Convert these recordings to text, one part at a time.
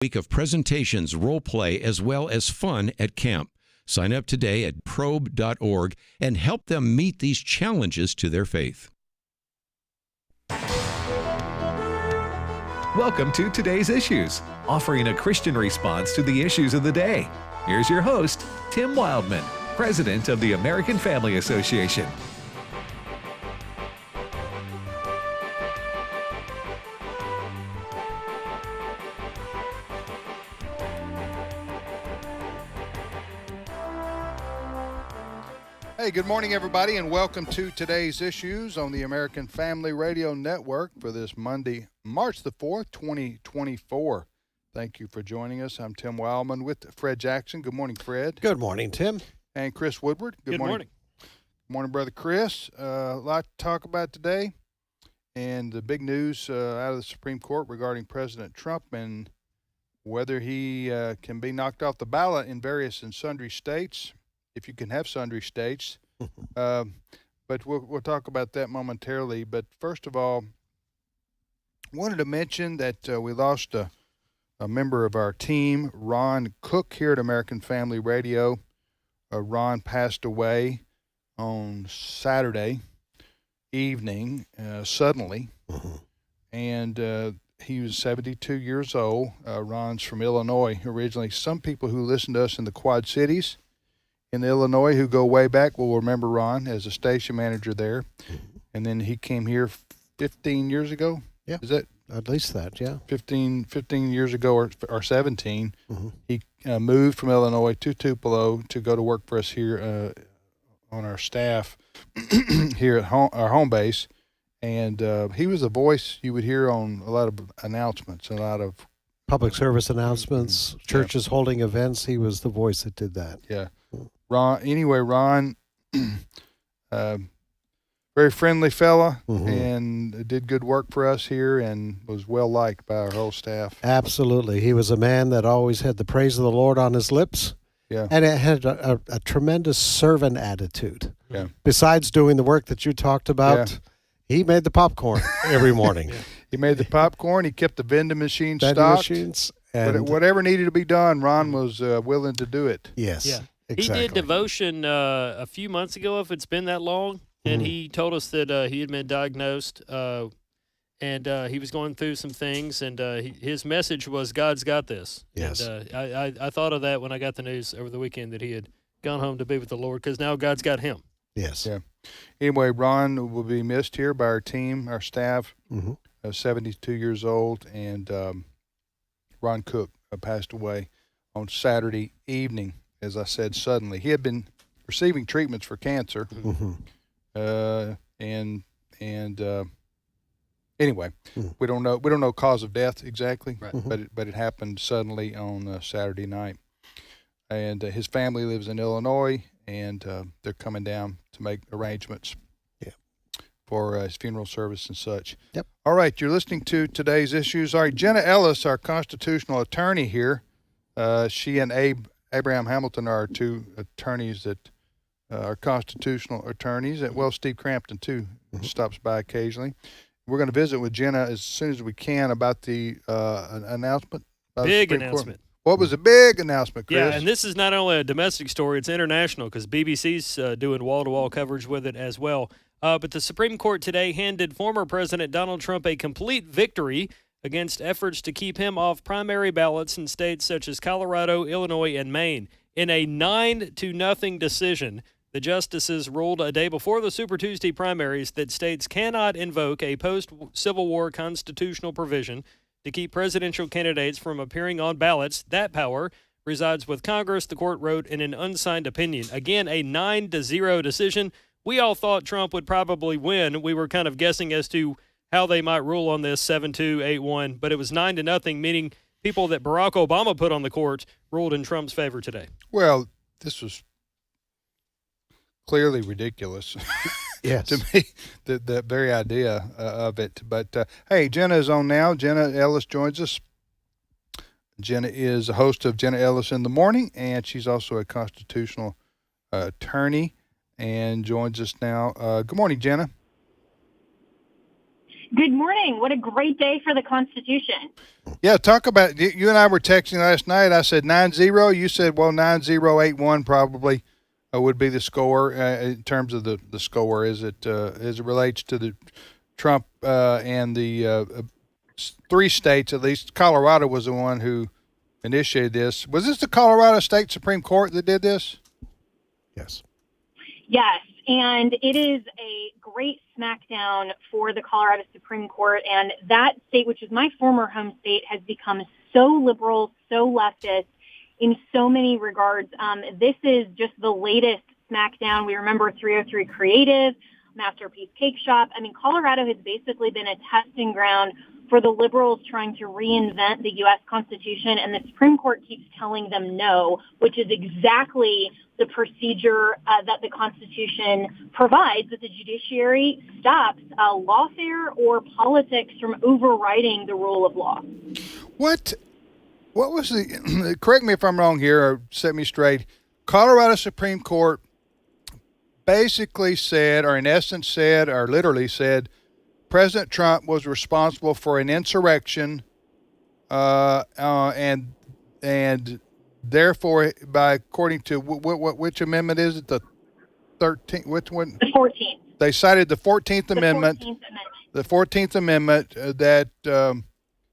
Week of presentations, role play, as well as fun at camp. Sign up today at probe.org and help them meet these challenges to their faith. Welcome to Today's Issues, offering a Christian response to the issues of the day. Here's your host, Tim Wildman, President of the American Family Association. Hey, good morning, everybody, and welcome to Today's Issues on the American Family Radio Network for this Monday, March the 4th, 2024. Thank you for joining us. I'm Tim Wildman with Fred Jackson. Good morning, Fred. Good morning, Tim. And Chris Woodward. Good morning. Good morning, Brother Chris. A lot to talk about today, and the big news out of the Supreme Court regarding President Trump and whether he can be knocked off the ballot in various and sundry states, if you can have sundry states. But we'll talk about that momentarily. But first of all, I wanted to mention that we lost a member of our team, Ron Cook, here at American Family Radio. Ron passed away on Saturday evening, suddenly, and he was 72 years old. Ron's from Illinois originally. Some people who listen to us in the Quad Cities in Illinois who go way back will remember Ron as a station manager there. And then he came here 15 years ago. Yeah. Is that? At least that, yeah. 15 years ago or 17. He moved from Illinois to Tupelo to go to work for us here on our staff here at our home base. And he was a voice you would hear on a lot of announcements, a lot of Public service announcements, churches holding events. He was the voice that did that. Yeah. Ron, very friendly fella, and did good work for us here and was well liked by our whole staff. Absolutely. He was a man that always had the praise of the Lord on his lips. Yeah. And it had a tremendous servant attitude. Yeah. Besides doing the work that you talked about, he made the popcorn every morning. He made the popcorn. He kept the vending machines Vending stocked. machines. And Whatever needed to be done, Ron was willing to do it. yes. Yeah. Exactly. He did devotion a few months ago, if it's been that long, and he told us that he had been diagnosed, and he was going through some things, and his message was, God's got this. Yes. And, I thought of that when I got the news over the weekend that he had gone home to be with the Lord, because now God's got him. Yes. Yeah. Anyway, Ron will be missed here by our team, our staff. 72 years old, and Ron Cook passed away on Saturday evening, as I said, suddenly. He had been receiving treatments for cancer, anyway, we don't know cause of death exactly, but it happened suddenly on Saturday night. And his family lives in Illinois, and they're coming down to make arrangements for his funeral service and such. Yep. All right, you're listening to Today's Issues. All right, Jenna Ellis, our constitutional attorney here, she and Abraham Hamilton are our two attorneys that are constitutional attorneys. Well, Steve Crampton, too, stops by occasionally. We're going to visit with Jenna as soon as we can about the announcement. Big announcement. What was a big announcement, Chris? Yeah, and this is not only a domestic story, it's international, because BBC's doing wall-to-wall coverage with it as well. But the Supreme Court today handed former President Donald Trump a complete victory against efforts to keep him off primary ballots in states such as Colorado, Illinois, and Maine. In a 9-0 decision, the justices ruled a day before the Super Tuesday primaries that states cannot invoke a post-Civil War constitutional provision to keep presidential candidates from appearing on ballots. That power resides with Congress, the court wrote in an unsigned opinion. Again, a 9-0 decision. We all thought Trump would probably win. We were kind of guessing as to how they might rule on this, 7-2, 8-1, but it was 9-0, meaning people that Barack Obama put on the court ruled in Trump's favor today. Well, this was clearly ridiculous. Yes. To me, the very idea of it. But, hey, Jenna is on now. Jenna Ellis joins us. Jenna is a host of Jenna Ellis in the Morning, and she's also a constitutional attorney and joins us now. Good morning, Jenna. Good morning. What a great day for the Constitution. Yeah, talk about you and I were texting last night. I said 9-0. You said, well, 9-0-8-1 probably would be the score in terms of the score as it relates to the Trump and the 3 states, at least. Colorado was the one who initiated this. Was this the Colorado State Supreme Court that did this? Yes. Yes, and it is a great smackdown for the Colorado Supreme Court, and that state, which is my former home state, has become so liberal, so leftist in so many regards. This is just the latest smackdown. We remember 303 Creative, Masterpiece Cake Shop. I mean, Colorado has basically been a testing ground for the liberals trying to reinvent the U.S. Constitution, and the Supreme Court keeps telling them no, which is exactly the procedure that the Constitution provides, that the judiciary stops lawfare or politics from overriding the rule of law. What was the, correct me if I'm wrong here, or set me straight, Colorado Supreme Court basically said, or in essence said, or literally said, President Trump was responsible for an insurrection, and therefore, according to which amendment is it? The 13th? Which one? The 14th. They cited the 14th Amendment. The 14th Amendment that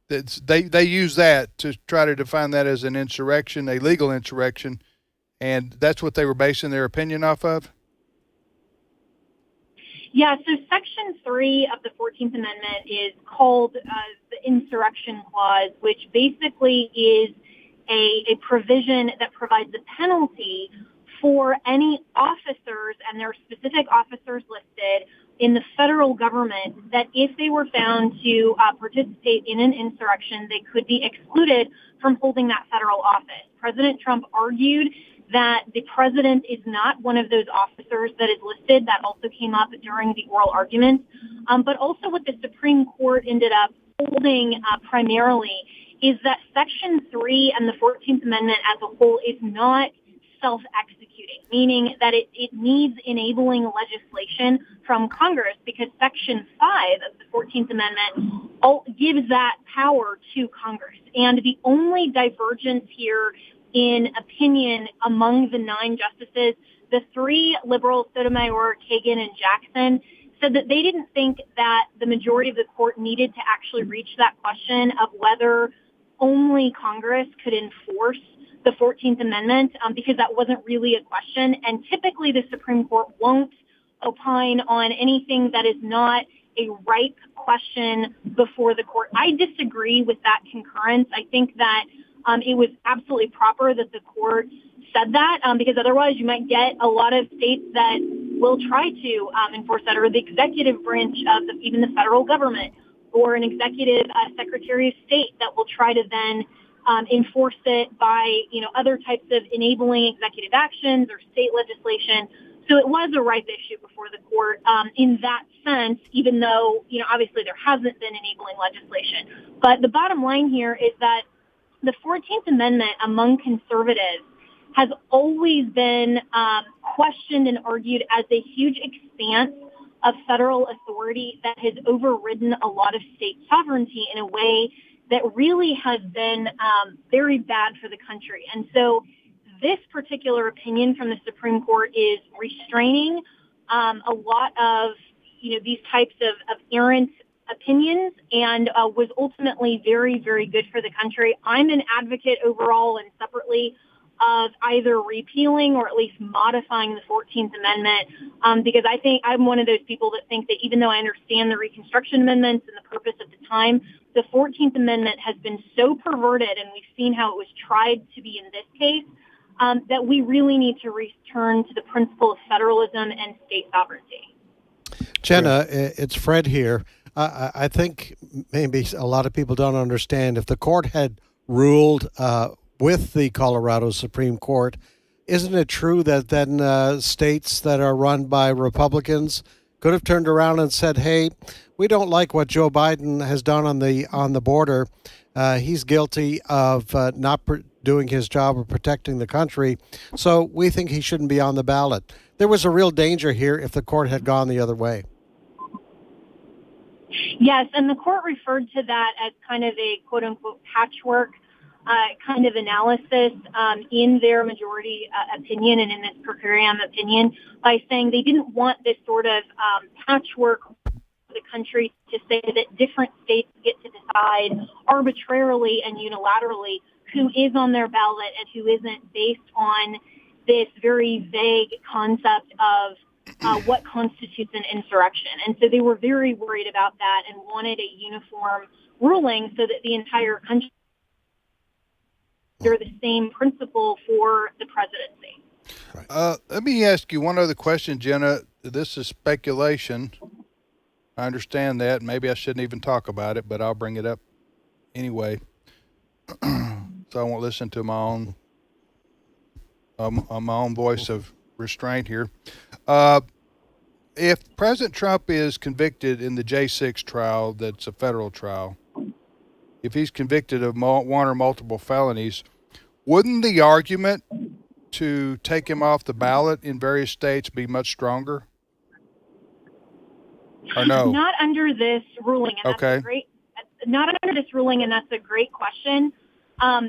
they use that to try to define that as an insurrection, a legal insurrection, and that's what they were basing their opinion off of. Yeah, so Section 3 of the 14th Amendment is called the Insurrection Clause, which basically is a provision that provides a penalty for any officers, and there are specific officers listed in the federal government, that if they were found to participate in an insurrection, they could be excluded from holding that federal office. President Trump argued that the president is not one of those officers that is listed. That also came up during the oral argument. But also what the Supreme Court ended up holding primarily is that Section 3 and the 14th Amendment as a whole is not self-executing, meaning that it needs enabling legislation from Congress, because Section 5 of the 14th Amendment gives that power to Congress. And the only divergence here in opinion among the 9 justices, the 3 liberals, Sotomayor, Kagan, and Jackson, said that they didn't think that the majority of the court needed to actually reach that question of whether only Congress could enforce the 14th Amendment, because that wasn't really a question. And typically the Supreme Court won't opine on anything that is not a ripe question before the court. I disagree with that concurrence. I think that it was absolutely proper that the court said that, because otherwise you might get a lot of states that will try to enforce that, or the executive branch of even the federal government, or an executive secretary of state that will try to then enforce it by, other types of enabling executive actions or state legislation. So it was a ripe issue before the court in that sense, even though, obviously there hasn't been enabling legislation. But the bottom line here is that the 14th Amendment among conservatives has always been questioned and argued as a huge expanse of federal authority that has overridden a lot of state sovereignty in a way that really has been very bad for the country. And so this particular opinion from the Supreme Court is restraining a lot of, these types of errant opinions, and was ultimately very, very good for the country. I'm an advocate overall and separately of either repealing or at least modifying the 14th Amendment, because I think I'm one of those people that think that even though I understand the Reconstruction Amendments and the purpose at the time, the 14th Amendment has been so perverted, and we've seen how it was tried to be in this case, that we really need to return to the principle of federalism and state sovereignty. Jenna, it's Fred here. I think maybe a lot of people don't understand. If the court had ruled with the Colorado Supreme Court, isn't it true that then states that are run by Republicans could have turned around and said, hey, we don't like what Joe Biden has done on the border. He's guilty of not doing his job of protecting the country, so we think he shouldn't be on the ballot. There was a real danger here if the court had gone the other way. Yes, and the court referred to that as kind of a quote-unquote patchwork kind of analysis in their majority opinion and in this per curiam opinion by saying they didn't want this sort of patchwork of the country to say that different states get to decide arbitrarily and unilaterally who is on their ballot and who isn't, based on this very vague concept of what constitutes an insurrection. And so they were very worried about that and wanted a uniform ruling so that the entire country under the same principle for the presidency. Let me ask you one other question, Jenna. This is speculation. I understand that. Maybe I shouldn't even talk about it, but I'll bring it up anyway. So I won't listen to my own voice of restraint here. If President Trump is convicted in the J6 trial, that's a federal trial, if he's convicted of one or multiple felonies, wouldn't the argument to take him off the ballot in various states be much stronger? Or no? Not under this ruling. And okay. Not under this ruling, and that's a great question.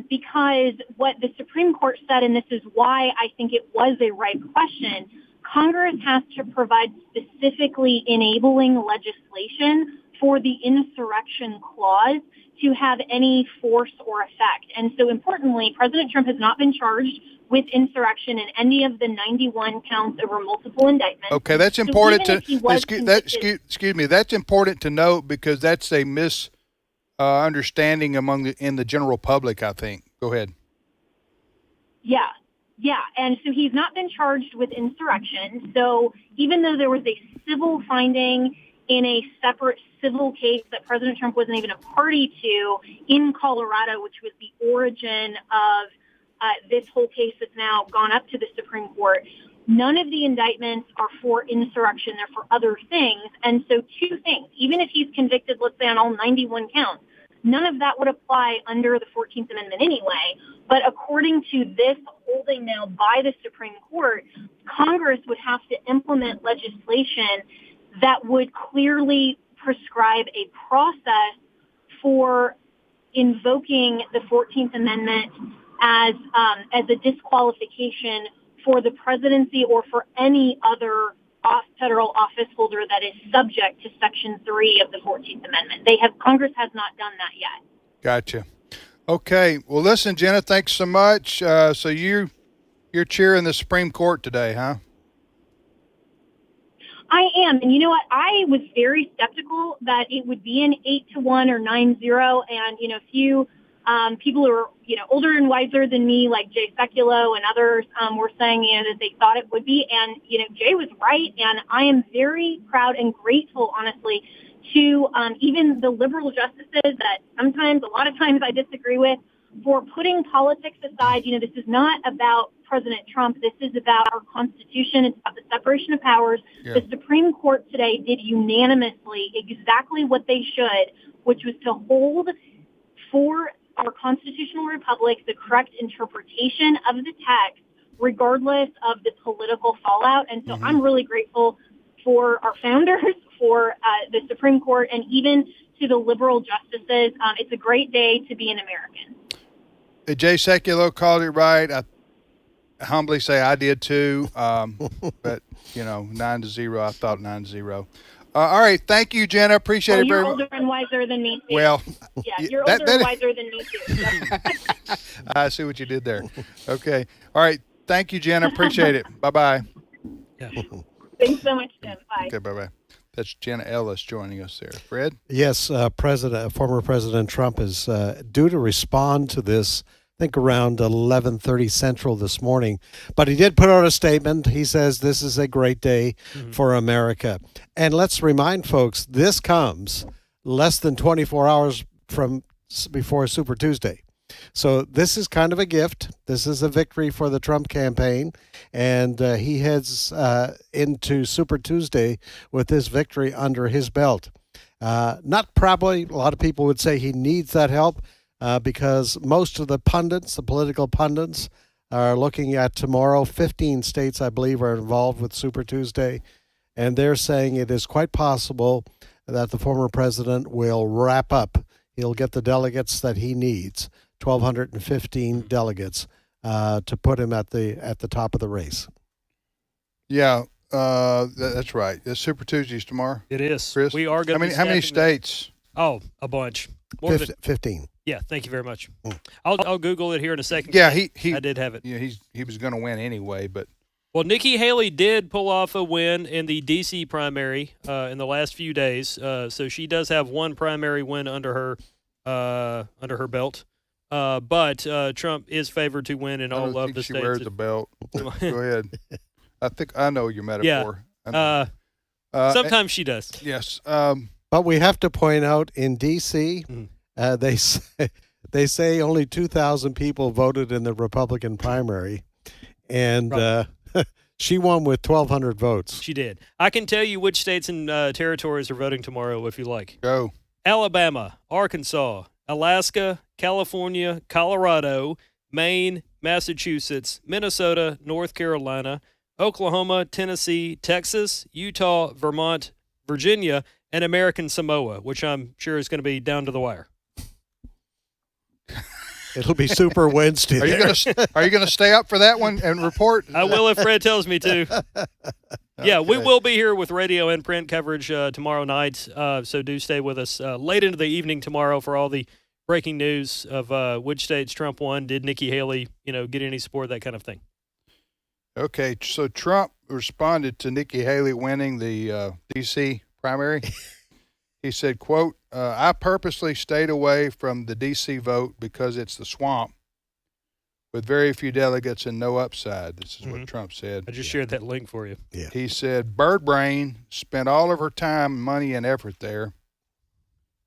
Because what the Supreme Court said, and this is why I think it was a right question, Congress has to provide specifically enabling legislation for the insurrection clause to have any force or effect. And so importantly, President Trump has not been charged with insurrection in any of the 91 counts over multiple indictments. Okay, that's important so excuse me, that's important to note because that's a misunderstanding in the general public, I think. Go ahead. Yeah, and so he's not been charged with insurrection. So even though there was a civil finding in a separate civil case that President Trump wasn't even a party to in Colorado, which was the origin of this whole case that's now gone up to the Supreme Court, none of the indictments are for insurrection. They're for other things. And so two things, even if he's convicted, let's say, on all 91 counts, none of that would apply under the 14th Amendment anyway. But according to this holding now by the Supreme Court, Congress would have to implement legislation that would clearly prescribe a process for invoking the 14th Amendment as a disqualification for the presidency or for any other federal office holder that is subject to Section 3 of the 14th Amendment. Congress has not done that yet. Gotcha. Okay. Well, listen, Jenna, thanks so much. So you're cheering the Supreme Court today, huh? I am. And you know what? I was very skeptical that it would be an 8-1 or 9-0. And, a few people who are, older and wiser than me, like Jay Sekulow and others, were saying, that they thought it would be. And, Jay was right. And I am very proud and grateful, honestly, to even the liberal justices that a lot of times I disagree with, for putting politics aside. This is not about President Trump. This is about our Constitution. It's about the separation of powers. Yeah. The Supreme Court today did unanimously exactly what they should, which was to hold for our constitutional republic the correct interpretation of the text, regardless of the political fallout. And so I'm really grateful for our founders, for the Supreme Court, and even to the liberal justices. It's a great day to be an American. Jay Sekulow called it right. I humbly say I did too. But 9-0. I thought 9-0. All right. Thank you, Jenna. Appreciate it very much. You're older and wiser than me too. Well, yeah, you're older and wiser than me too. So. I see what you did there. Okay. All right. Thank you, Jenna. Appreciate it. Bye-bye. Yeah. Thanks so much, Tim. Bye. Okay. Bye-bye. That's Jenna Ellis joining us there. Fred? Yes, former President Trump is due to respond to this, I think around 11:30 Central this morning. But he did put out a statement. He says this is a great day for America. And let's remind folks, this comes less than 24 hours from before Super Tuesday. So this is kind of a gift. This is a victory for the Trump campaign. And he heads into Super Tuesday with this victory under his belt. Not probably, a lot of people would say he needs that help because most of the pundits, the political pundits, are looking at tomorrow. 15 states, I believe, are involved with Super Tuesday. And they're saying it is quite possible that the former president will wrap up. He'll get the delegates that he needs, 1,215 delegates, to put him at the top of the race. Yeah, that's right. It's Super Tuesdays tomorrow. It is. Chris? We are going to. How many states? Oh, a bunch. More than 15. Yeah, thank you very much. I'll Google it here in a second. Yeah, I did have it. Yeah, he was going to win anyway, but Well, Nikki Haley did pull off a win in the D.C. primary in the last few days, so she does have one primary win under her belt. But Trump is favored to win in all of the she states. wears the belt. Go ahead. I think I know your metaphor. Yeah. Sometimes she does. Yes. But we have to point out in D.C., they say only 2,000 people voted in the Republican primary, and she won with 1,200 votes. She did. I can tell you which states and territories are voting tomorrow if you like. Go. Alabama, Arkansas, Alaska, California, Colorado, Maine, Massachusetts, Minnesota, North Carolina, Oklahoma, Tennessee, Texas, Utah, Vermont, Virginia, and American Samoa, which I'm sure is going to be down to the wire. It'll be Super Wednesday. Are you gonna stay up for that one and report? I will if Fred tells me to. Yeah, we will be here with radio and print coverage tomorrow night, so do stay with us late into the evening tomorrow for all the breaking news of which states Trump won. Did Nikki Haley, get any support, that kind of thing. Okay, so Trump responded to Nikki Haley winning the D.C. primary. He said, quote, I purposely stayed away from the D.C. vote because it's the swamp with very few delegates and no upside. This is what Trump said. I just shared that link for you. Yeah. He said, Bird Brain spent all of her time, money, and effort there.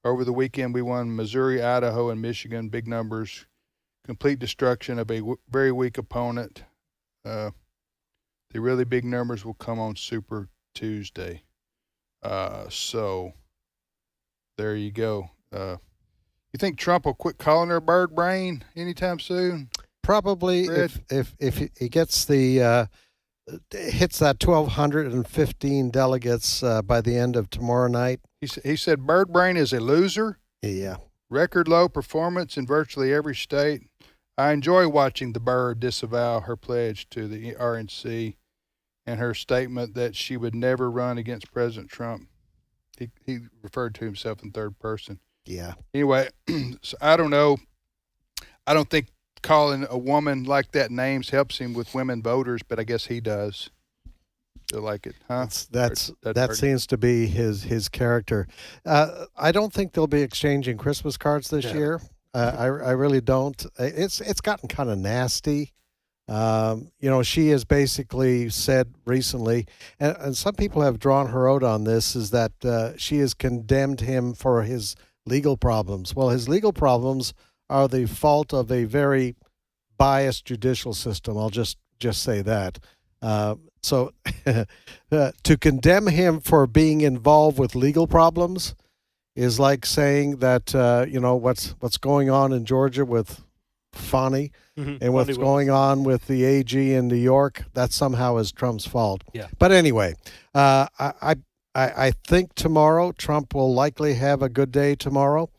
Over the weekend, we won Missouri, Idaho, and Michigan, big numbers, complete destruction of a very weak opponent. The really big numbers will come on Super Tuesday. So there you go. You think Trump will quit calling her Bird Brain anytime soon? Probably if he gets hits that 1,215 delegates by the end of tomorrow night. He said Bird Brain is a loser. Yeah. Record low performance in virtually every state. I enjoy watching the Bird disavow her pledge to the RNC and her statement that she would never run against President Trump. He referred to himself in third person. Yeah. Anyway, so I don't know. I don't think calling a woman like that names helps him with women voters, but I guess he does. Feel like it, huh? That seems to be his character. I don't think they'll be exchanging Christmas cards this year. I really don't. It's gotten kind of nasty. She has basically said recently, and some people have drawn her out on this, is that she has condemned him for his legal problems. Well, his legal problems are the fault of a very biased judicial system. I'll just say that. So to condemn him for being involved with legal problems is like saying that, what's going on in Georgia with Fani and what's going on with the AG in New York, that somehow is Trump's fault. Yeah. But anyway, I think tomorrow Trump will likely have a good day tomorrow.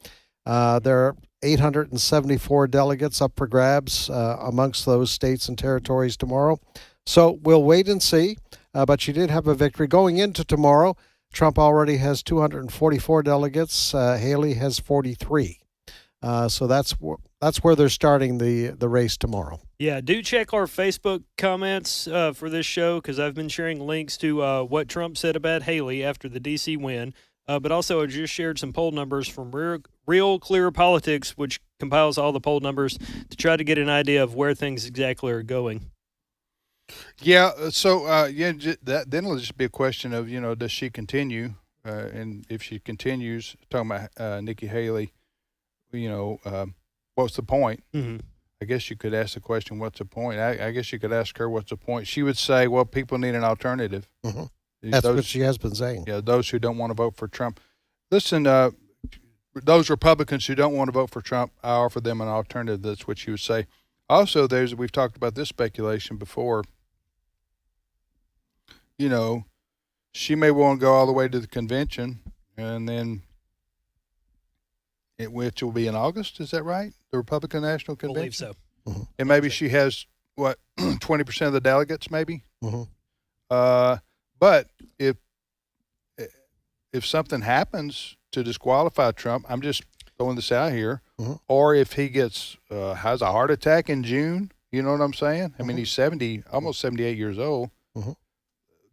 There are 874 delegates up for grabs amongst those states and territories tomorrow. So we'll wait and see. But she did have a victory. Going into tomorrow, Trump already has 244 delegates. Haley has 43. So that's where they're starting the race tomorrow. Yeah, do check our Facebook comments for this show, because I've been sharing links to what Trump said about Haley after the D.C. win. But also I just shared some poll numbers from Real Clear Politics, which compiles all the poll numbers to try to get an idea of where things exactly are going. Yeah, so then it'll just be a question of, does she continue? And if she continues, talking about Nikki Haley, what's the point? Mm-hmm. I guess you could ask the question, what's the point? I guess you could ask her, what's the point? She would say, well, people need an alternative. Mm-hmm. That's what she has been saying. Yeah, those who don't want to vote for Trump. Listen, those Republicans who don't want to vote for Trump, I offer them an alternative. That's what she would say. Also, we've talked about this speculation before. She may want to go all the way to the convention, and then which will be in August. Is that right? The Republican National I believe Convention. so. Mm-hmm. And maybe she has what 20% of the delegates, maybe. Mm-hmm. But if something happens to disqualify Trump, I'm just throwing this out here, mm-hmm. or if he gets has a heart attack in June, you know what I'm saying? I mean, he's 70, almost 78 years old. Mm-hmm.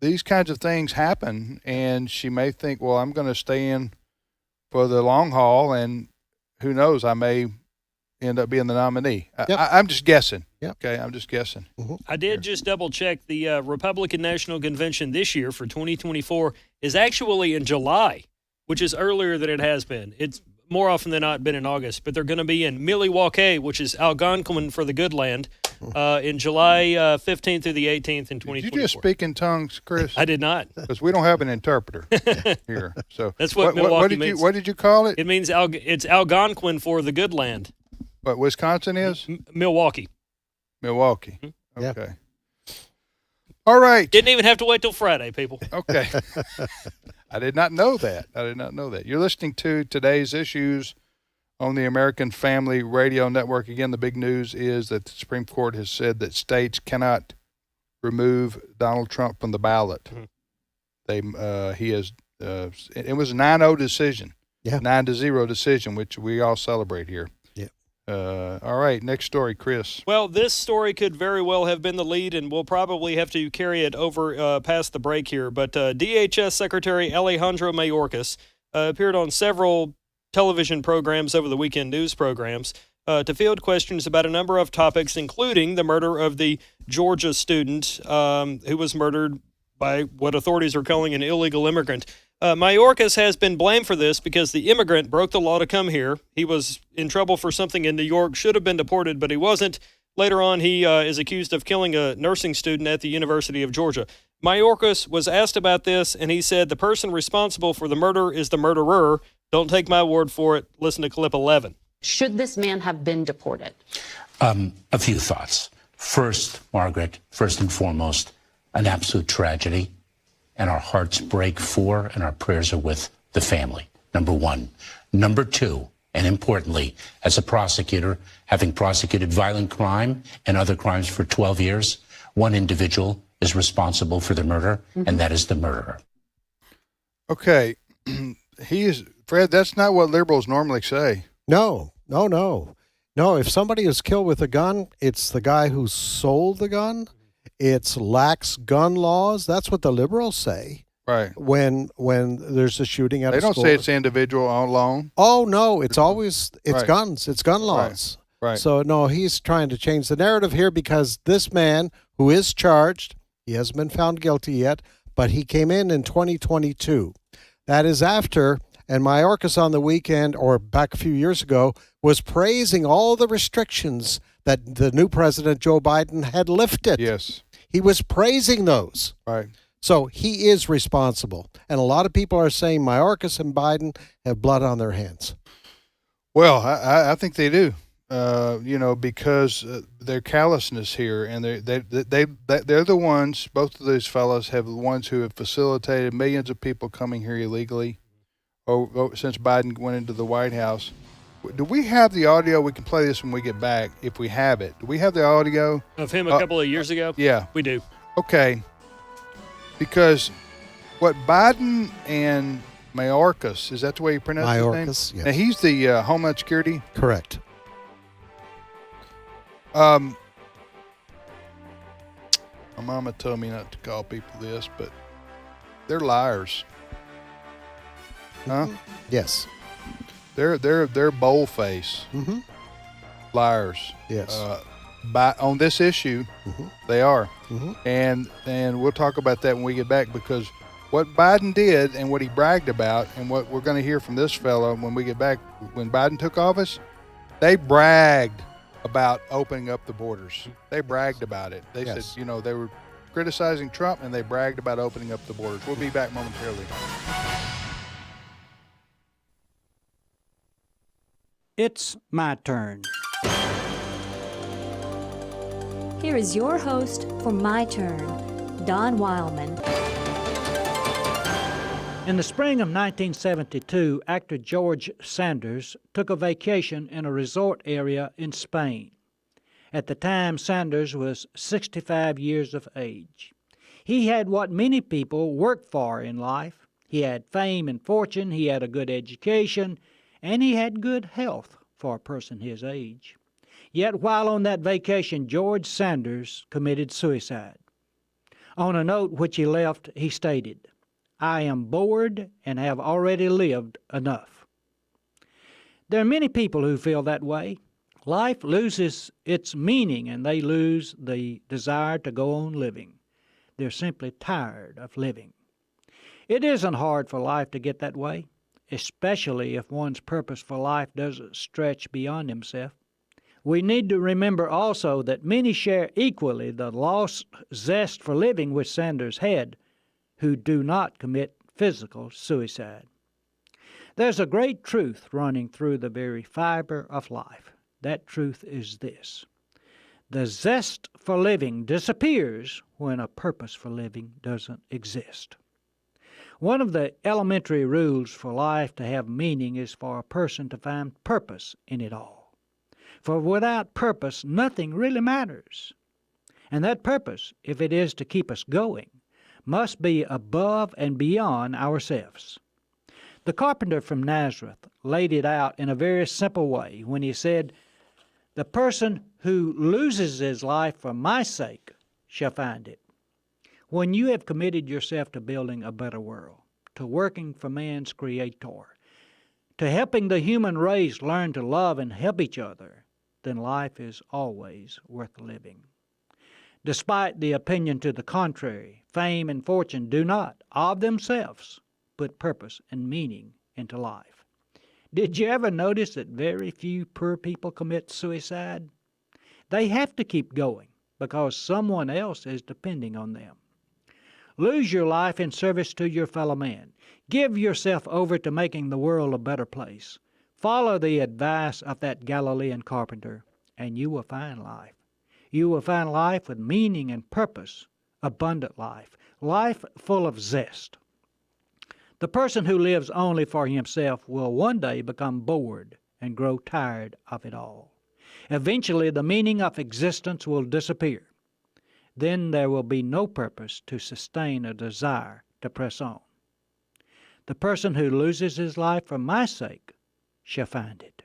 These kinds of things happen, and she may think, well, I'm going to stay in for the long haul, and who knows, I may end up being the nominee. Yep. I'm just guessing. Yep. Okay, I'm just guessing. Mm-hmm. I did just double check. The Republican National Convention this year for 2024 is actually in July, which is earlier than it has been. It's more often than not been in August, but they're going to be in Milwaukee, which is Algonquin for the good land, in July 15th through the 18th in 2024. Did you just speak in tongues, Chris? I did not. Because we don't have an interpreter here. So That's what Milwaukee means. What did you call it? It means it's Algonquin for the good land. What Wisconsin is? Milwaukee. Milwaukee. Mm-hmm. Yeah. Okay. All right. Didn't even have to wait till Friday, people. Okay. I did not know that. You're listening to today's issues on the American Family Radio Network. Again, the big news is that the Supreme Court has said that states cannot remove Donald Trump from the ballot. Mm-hmm. He has. It was a 9-0 decision. Yeah. 9-0 decision, which we all celebrate here. Yeah. All right. Next story, Chris. Well, this story could very well have been the lead, and we'll probably have to carry it over past the break here. But DHS Secretary Alejandro Mayorkas appeared on several television programs over the weekend, news programs, to field questions about a number of topics, including the murder of the Georgia student who was murdered by what authorities are calling an illegal immigrant. Mayorkas has been blamed for this because the immigrant broke the law to come here. He was in trouble for something in New York, should have been deported, but he wasn't. Later on, he is accused of killing a nursing student at the University of Georgia. Mayorkas was asked about this, and he said the person responsible for the murder is the murderer. Don't take my word for it. Listen to clip 11. Should this man have been deported? A few thoughts. First, Margaret, first and foremost, an absolute tragedy. And our hearts break for and our prayers are with the family, number one. Number two, and importantly, as a prosecutor, having prosecuted violent crime and other crimes for 12 years, one individual is responsible for the murder, and that is the murderer. Okay. Fred, that's not what liberals normally say. No. If somebody is killed with a gun, it's the guy who sold the gun. It's lax gun laws. That's what the liberals say. Right. When there's a shooting at a school. They don't say it's individual alone. Oh, no. It's always, Right. guns. It's gun laws. Right. So, no, he's trying to change the narrative here because this man who is charged, he hasn't been found guilty yet, but he came in 2022. That is after, and Mayorkas on the weekend, or back a few years ago, was praising all the restrictions that the new president, Joe Biden, had lifted. Yes. He was praising those. Right. So he is responsible. And a lot of people are saying Mayorkas and Biden have blood on their hands. Well, I think they do. Because their callousness here, and they're the ones. Both of those fellows have the ones who have facilitated millions of people coming here illegally. Since Biden went into the White House. Do we have the audio? We can play this when we get back if we have it. Do we have the audio Of him a couple of years ago? Yeah, We do. Okay. Because what Biden and Mayorkas, is that the way you pronounce his name? Mayorkas, yes. Now, he's the Homeland Security. Correct. My mama told me not to call people this, but they're liars. Huh? Yes. They're bold-faced Mm-hmm. liars. Yes. On this issue, Mhm. they are. Mhm. And we'll talk about that when we get back, because what Biden did and what he bragged about and what we're going to hear from this fellow when we get back, when Biden took office, they bragged about opening up the borders. They bragged about it. They Yes. said, they were criticizing Trump and they bragged about opening up the borders. We'll be back momentarily. It's my turn. Here is your host for My Turn, Don Wildman. In the spring of 1972, actor George Sanders took a vacation in a resort area in Spain. At the time, Sanders was 65 years of age. He had what many people work for in life. He had fame and fortune, he had a good education, and he had good health for a person his age. Yet while on that vacation, George Sanders committed suicide. On a note which he left, he stated, "I am bored and have already lived enough." There are many people who feel that way. Life loses its meaning and they lose the desire to go on living. They're simply tired of living. It isn't hard for life to get that way, especially if one's purpose for life doesn't stretch beyond himself. We need to remember also that many share equally the lost zest for living which Sanders had, who do not commit physical suicide. There's a great truth running through the very fiber of life. That truth is this: the zest for living disappears when a purpose for living doesn't exist. One of the elementary rules for life to have meaning is for a person to find purpose in it all. For without purpose, nothing really matters. And that purpose, if it is to keep us going, must be above and beyond ourselves. The carpenter from Nazareth laid it out in a very simple way when he said, "The person who loses his life for my sake shall find it." When you have committed yourself to building a better world, to working for man's Creator, to helping the human race learn to love and help each other, then life is always worth living. Despite the opinion to the contrary, fame and fortune do not, of themselves, put purpose and meaning into life. Did you ever notice that very few poor people commit suicide? They have to keep going because someone else is depending on them. Lose your life in service to your fellow man. Give yourself over to making the world a better place. Follow the advice of that Galilean carpenter, and you will find life. You will find life with meaning and purpose, abundant life, life full of zest. The person who lives only for himself will one day become bored and grow tired of it all. Eventually, the meaning of existence will disappear. Then there will be no purpose to sustain a desire to press on. The person who loses his life for my sake shall find it.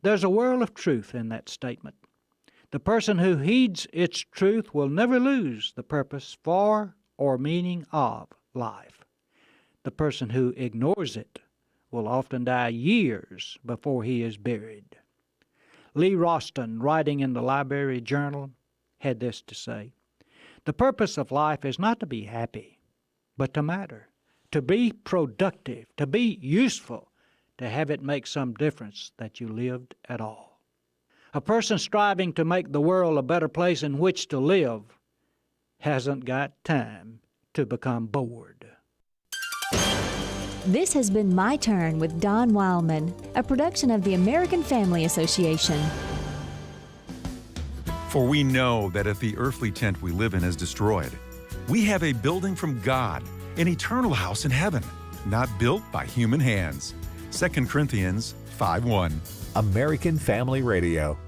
There's a world of truth in that statement. The person who heeds its truth will never lose the purpose for or meaning of life. The person who ignores it will often die years before he is buried. Lee Roston, writing in the Library Journal, had this to say: "The purpose of life is not to be happy, but to matter, to be productive, to be useful, to have it make some difference that you lived at all." A person striving to make the world a better place in which to live hasn't got time to become bored. This has been My Turn with Don Wildman, a production of the American Family Association. For we know that if the earthly tent we live in is destroyed, we have a building from God, an eternal house in heaven, not built by human hands. 2 Corinthians 5:1. American Family Radio.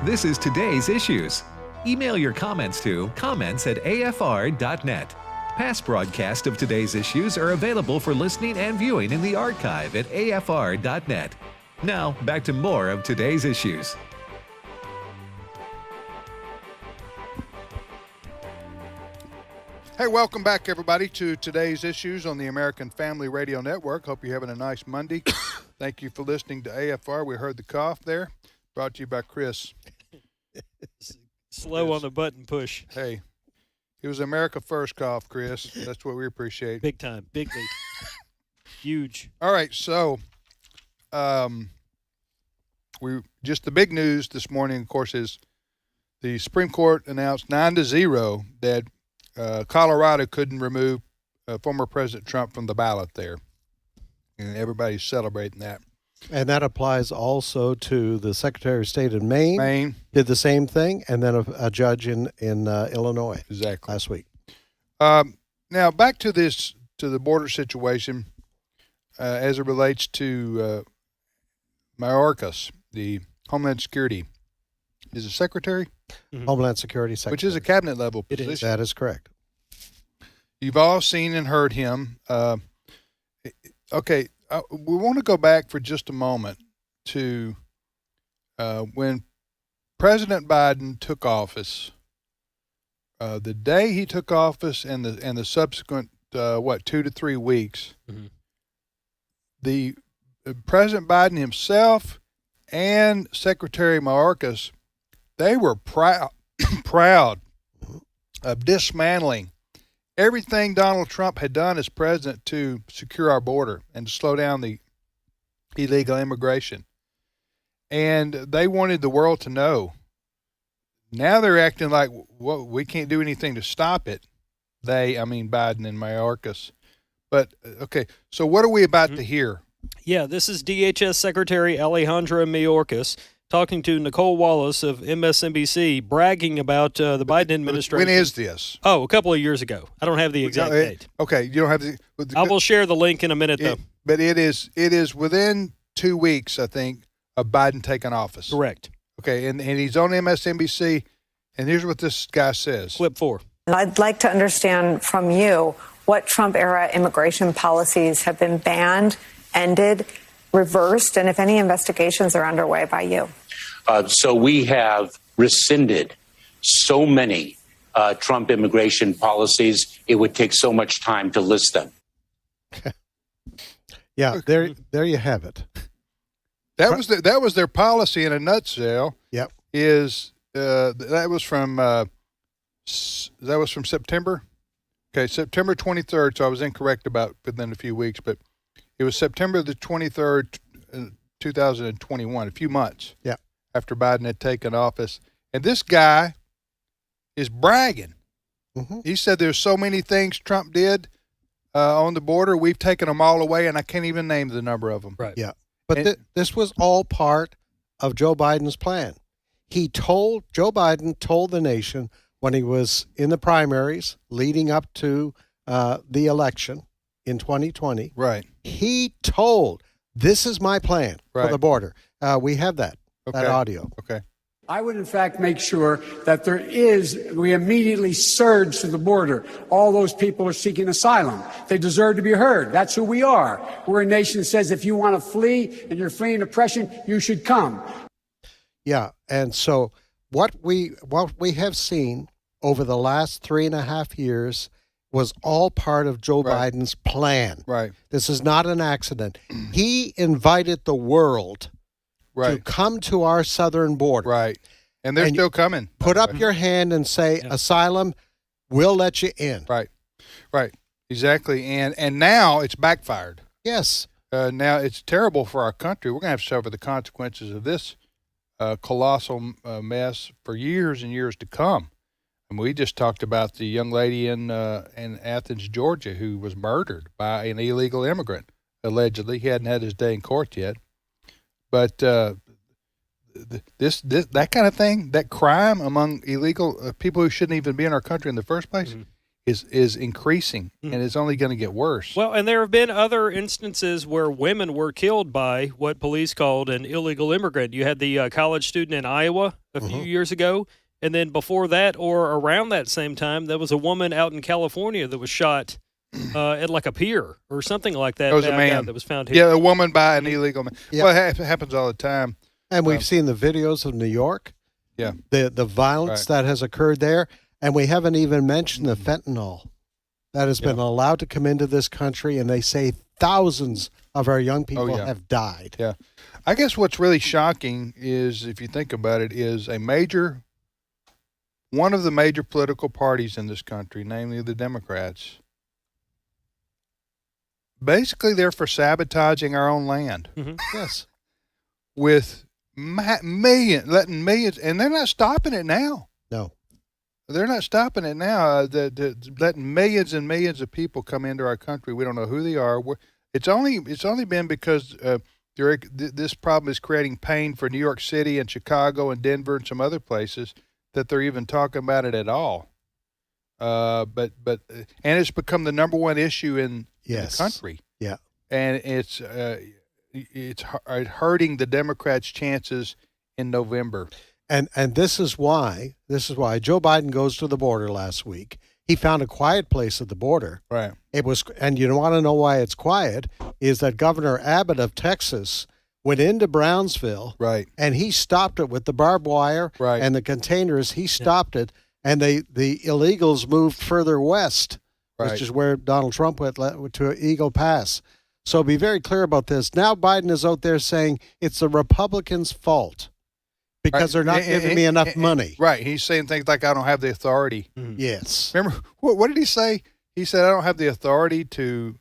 This is today's issues. Email your comments to comments@afr.net. Past broadcasts of today's issues are available for listening and viewing in the archive at afr.net. Now, back to more of today's issues. Hey, welcome back, everybody, to today's issues on the American Family Radio Network. Hope you're having a nice Monday. Thank you for listening to AFR. We heard the cough there. Brought to you by Chris. Slow on the button push. Hey, it was America First cough, Chris. That's what we appreciate. Big time. Big league. Huge. All right, so just the big news this morning, of course, is the Supreme Court announced 9-0 that Colorado couldn't remove former President Trump from the ballot there. And everybody's celebrating that. And that applies also to the Secretary of State in Maine. Maine did the same thing, and then a judge in Illinois exactly last week. Now back to the border situation as it relates to Mayorkas, the Homeland Security. Is the Secretary? Homeland Security Secretary. Which is a cabinet level position. It is. That is correct. You've all seen and heard him. Okay, we want to go back for just a moment to when President Biden took office. The day he took office and the subsequent 2 to 3 weeks, the President Biden himself and Secretary Mayorkas, they were proud of dismantling everything Donald Trump had done as president to secure our border and to slow down the illegal immigration. And they wanted the world to know. Now they're acting like, well, we can't do anything to stop it. I mean Biden and Mayorkas. But, okay, so what are we about to hear? Yeah, this is DHS Secretary Alejandra Mayorkas talking to Nicole Wallace of MSNBC, bragging about the Biden administration. When is this? Oh, a couple of years ago. I don't have the exact date. Okay, you don't have the. I will share the link in a minute, though. But it is within 2 weeks, I think, of Biden taking office. Correct. Okay, and he's on MSNBC, and here's what this guy says. Clip 4. I'd like to understand from you what Trump-era immigration policies have been banned, ended, reversed, and if any investigations are underway by you. So we have rescinded so many Trump immigration policies, it would take so much time to list them. Yeah, there you have it. That was their policy in a nutshell. Yep. That was from September. Okay, September 23rd. So I was incorrect about within a few weeks, but it was September the 23rd, 2021. A few months. Yeah. After Biden had taken office, and this guy is bragging. Mm-hmm. He said there's so many things Trump did on the border. We've taken them all away, and I can't even name the number of them. Right. Yeah. But this was all part of Joe Biden's plan. Joe Biden told the nation when he was in the primaries leading up to the election in 2020. Right. He told, this is my plan for the border. We have that audio. Okay. I would, in fact, make sure that we immediately surge to the border. All those people are seeking asylum. They deserve to be heard. That's who we are. We're a nation that says if you want to flee and you're fleeing oppression, you should come. Yeah. And so what we have seen over the last 3.5 years was all part of Joe Biden's plan. Right. This is not an accident. He invited the world to come to our southern border. Right. And they're still coming. Put up your hand and say, asylum, we'll let you in. Right. Right. Exactly. And now it's backfired. Yes. Now it's terrible for our country. We're going to have to suffer the consequences of this colossal mess for years and years to come. And we just talked about the young lady in Athens, Georgia, who was murdered by an illegal immigrant, allegedly. He hadn't had his day in court yet. But this that kind of thing, that crime among illegal people who shouldn't even be in our country in the first place, is increasing, and it's only going to get worse. Well, and there have been other instances where women were killed by what police called an illegal immigrant. You had the college student in Iowa a few years ago, and then before that, or around that same time, there was a woman out in California that was shot at like a pier or something like that. It was a man that was found here. Yeah, a woman by an illegal man. Yeah. Well, it happens all the time. And we've seen the videos of New York. Yeah. The violence that has occurred there. And we haven't even mentioned the fentanyl that has been allowed to come into this country. And they say thousands of our young people have died. Yeah. I guess what's really shocking is, if you think about it, is one of the major political parties in this country, namely the Democrats, basically they're for sabotaging our own land. Yes. With letting millions, and they're not stopping it now. No. They're not stopping it now. Letting millions and millions of people come into our country. We don't know who they are. It's only been because this problem is creating pain for New York City and Chicago and Denver and some other places that they're even talking about it at all. but and it's become the number one issue in the country. Yeah, and it's hurting the Democrats' chances in November. And this is why Joe Biden goes to the border last week. He found a quiet place at the border. Right. It was, and you want to know why it's quiet, is that Governor Abbott of Texas went into Brownsville. Right. And he stopped it with the barbed wire. Right. And the containers. He stopped it, and the illegals moved further west, right, which is where Donald Trump went to Eagle Pass. So be very clear about this. Now Biden is out there saying it's the Republicans' fault because they're not giving me enough money. Right. He's saying things like, I don't have the authority. Mm-hmm. Yes. Remember, what did he say? He said, I don't have the authority to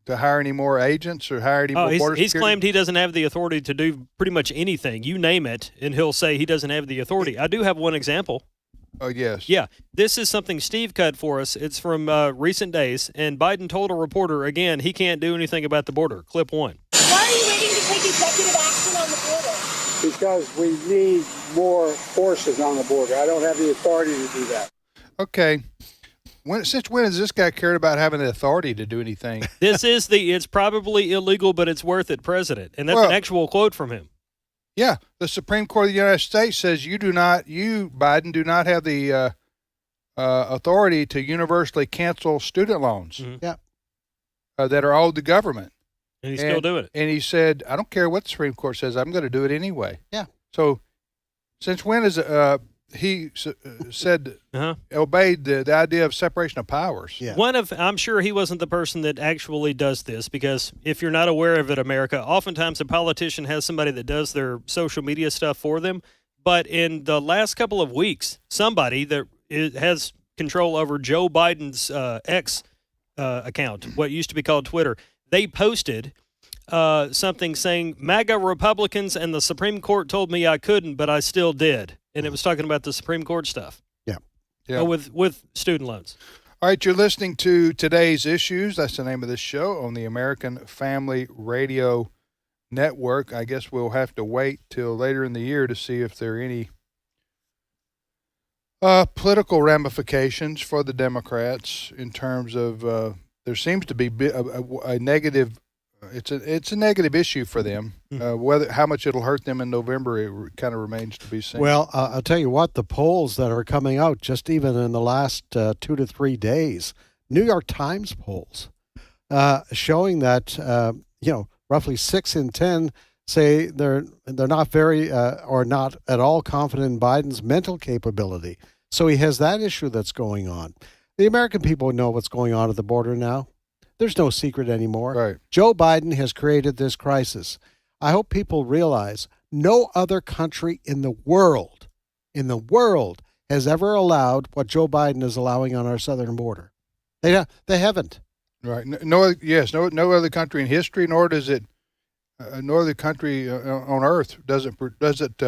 hire any more agents or hire any more border he's security. claimed he doesn't have the authority to do pretty much anything. You name it, and he'll say he doesn't have the authority. I do have one example. Oh, yes. Yeah. This is something Steve cut for us. It's from recent days, and Biden told a reporter, again, he can't do anything about the border. Clip 1. Why are you waiting to take executive action on the border? Because we need more forces on the border. I don't have the authority to do that. Okay. Since when has this guy cared about having the authority to do anything? It's probably illegal, but it's worth it, President. And that's an actual quote from him. Yeah. The Supreme Court of the United States says you, Biden, do not have the authority to universally cancel student loans that are owed the government. And he's still doing it. And he said, I don't care what the Supreme Court says, I'm going to do it anyway. Yeah. So since when is he said obeyed the idea of separation of powers? Yeah. I'm sure he wasn't the person that actually does this, because if you're not aware of it, America, oftentimes a politician has somebody that does their social media stuff for them. But in the last couple of weeks, somebody that has control over Joe Biden's X account, what used to be called Twitter, they posted something saying, MAGA Republicans and the Supreme Court told me I couldn't, but I still did. And it was talking about the Supreme Court stuff. Yeah. With student loans. All right, you're listening to Today's Issues. That's the name of this show on the American Family Radio Network. I guess we'll have to wait till later in the year to see if there are any political ramifications for the Democrats in terms of there seems to be a negative. It's a negative issue for them. How much it'll hurt them in November, it kind of remains to be seen. Well, I'll tell you what, the polls that are coming out just even in the last 2 to 3 days, New York Times polls showing that roughly 6 in 10 say they're not very or not at all confident in Biden's mental capability. So he has that issue that's going on. The American people know what's going on at the border now. There's no secret anymore. Right. Joe Biden has created this crisis. I hope people realize no other country in the world has ever allowed what Joe Biden is allowing on our southern border. They haven't. Right. No other country in history, nor does it, no other country on earth does it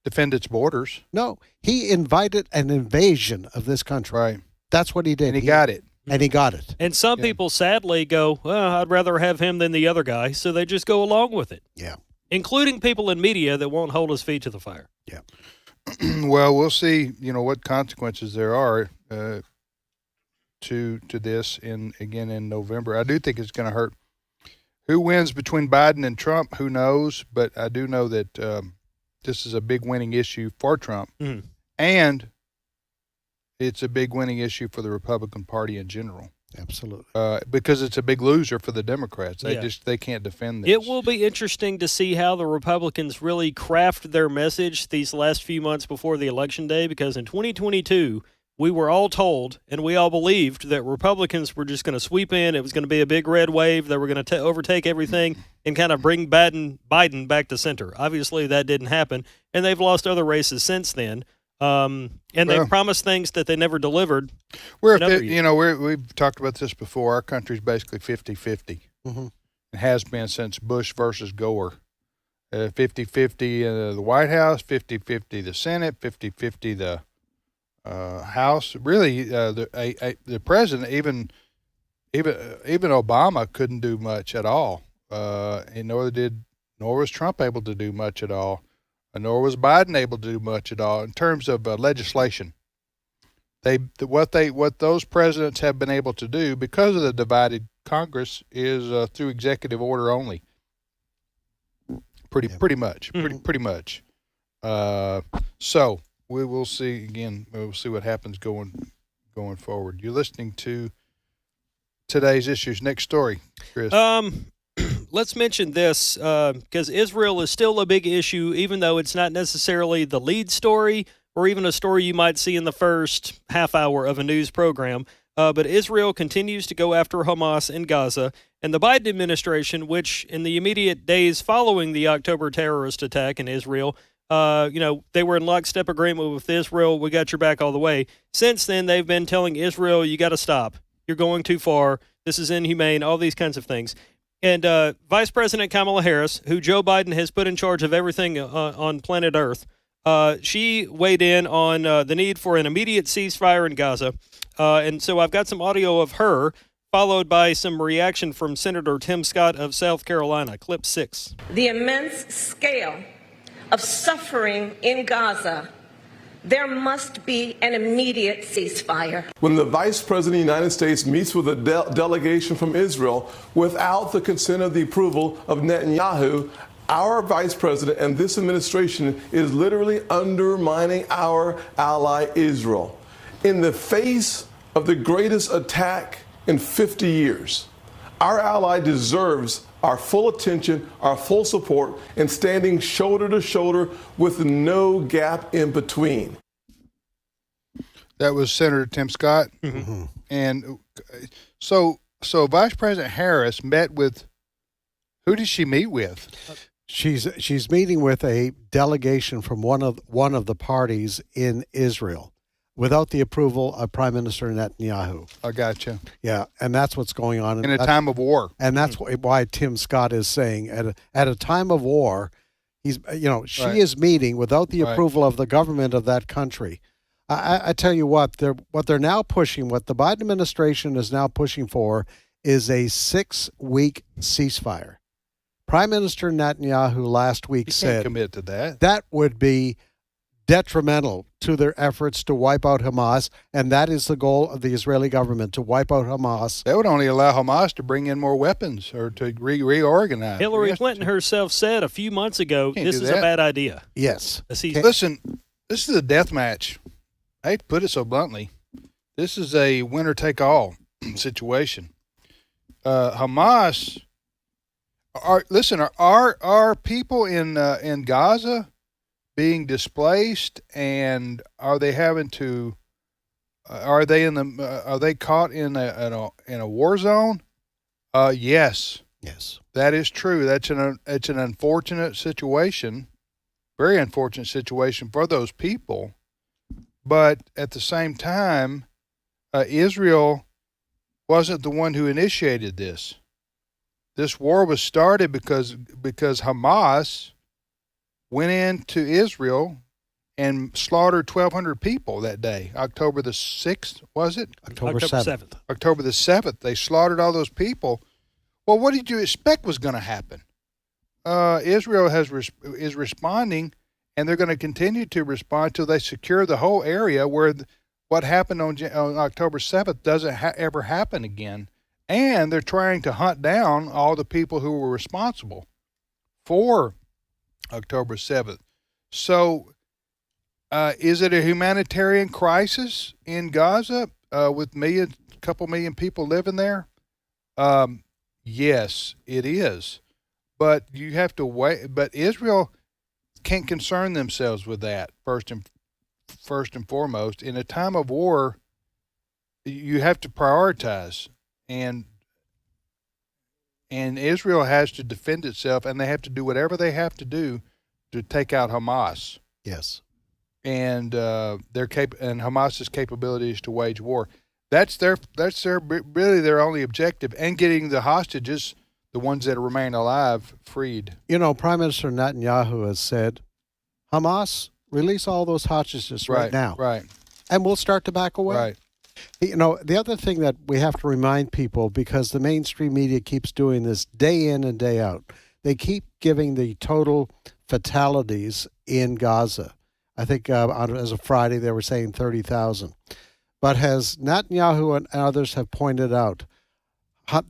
defend its borders. No, he invited an invasion of this country. Right. That's what he did. And he got it. And he got it. And some people sadly go, well, I'd rather have him than the other guy, so they just go along with it. Yeah. Including people in media that won't hold his feet to the fire. Yeah. Well, we'll see, what consequences there are to this in November. I do think it's going to hurt. Who wins between Biden and Trump? Who knows? But I do know that this is a big winning issue for Trump. And it's a big winning issue for the Republican Party in general. Absolutely. Because it's a big loser for the Democrats. They can't defend this. It will be interesting to see how the Republicans really craft their message these last few months before the election day, because in 2022, we were all told and we all believed that Republicans were just going to sweep in. It was going to be a big red wave. They were going to overtake everything and kind of bring Biden back to center. Obviously, that didn't happen, and they've lost other races since then. They promised things that they never delivered. We've talked about this before. Our country's basically 50-50. It has been since Bush versus Gore. 50-50 the White House, 50-50 the Senate, 50-50 the House. Really, the president, even Obama couldn't do much at all, and nor was Trump able to do much at all. Nor was Biden able to do much at all in terms of legislation. what those presidents have been able to do because of the divided Congress is through executive order only. Pretty much. So we will see again. We'll see what happens going forward. You're listening to Today's Issues. Next story, Chris. Let's mention this because Israel is still a big issue, even though it's not necessarily the lead story or even a story you might see in the first half hour of a news program. But Israel continues to go after Hamas in Gaza, and the Biden administration, which in the immediate days following the October terrorist attack in Israel, they were in lockstep agreement with Israel. We got your back all the way. Since then, they've been telling Israel, you got to stop. You're going too far. This is inhumane, all these kinds of things. And Vice President Kamala Harris, who Joe Biden has put in charge of everything on planet Earth, she weighed in on the need for an immediate ceasefire in Gaza. And so I've got some audio of her, followed by some reaction from Senator Tim Scott of South Carolina. Clip 6. The immense scale of suffering in Gaza, there must be an immediate ceasefire. When the Vice President of the United States meets with a delegation from Israel without the consent of the approval of Netanyahu, our Vice President and this administration is literally undermining our ally Israel. In the face of the greatest attack in 50 years, our ally deserves our full attention, our full support, and standing shoulder to shoulder with no gap in between. That was Senator Tim Scott. Mm-hmm. And so Vice President Harris met with, who did she meet with? She's meeting with a delegation from one of the parties in Israel without the approval of Prime Minister Netanyahu. I gotcha. Yeah, and that's what's going on in a time of war. And that's why Tim Scott is saying at a time of war, she is meeting without the approval of the government of that country. I tell you what they're now pushing, what the Biden administration is now pushing for, is a 6-week ceasefire. Prime Minister Netanyahu last week said commit to that would be detrimental to their efforts to wipe out Hamas, and that is the goal of the Israeli government, to wipe out Hamas. That would only allow Hamas to bring in more weapons or to reorganize. Hillary Clinton herself said a few months ago, this is a bad idea. Yes. Listen, this is a death match. I hate to put it so bluntly. This is a winner-take-all situation. Hamas, are people in Gaza being displaced, and are they having to? Are they caught in a war zone? Yes. Yes. That is true. It's an unfortunate situation, very unfortunate situation for those people. But at the same time, Israel wasn't the one who initiated this. This war was started because Hamas went into Israel and slaughtered 1,200 people that day. October the 6th, was it? October 7th. October the 7th. They slaughtered all those people. Well, what did you expect was going to happen? Israel is responding, and they're going to continue to respond till they secure the whole area where what happened on October 7th doesn't ever happen again. And they're trying to hunt down all the people who were responsible for October 7th. So is it a humanitarian crisis in Gaza with a couple million people living there? Yes, it is. But you have to wait. But Israel can't concern themselves with that first and foremost. In a time of war, you have to prioritize, and Israel has to defend itself, and they have to do whatever they have to do to take out Hamas. Yes, and and Hamas's capabilities to wage war. That's really their only objective, and getting the hostages, the ones that remain alive, freed. Prime Minister Netanyahu has said, Hamas, release all those hostages right now. Right. And we'll start to back away. Right. The other thing that we have to remind people, because the mainstream media keeps doing this day in and day out, they keep giving the total fatalities in Gaza. I think as of Friday, they were saying 30,000. But as Netanyahu and others have pointed out,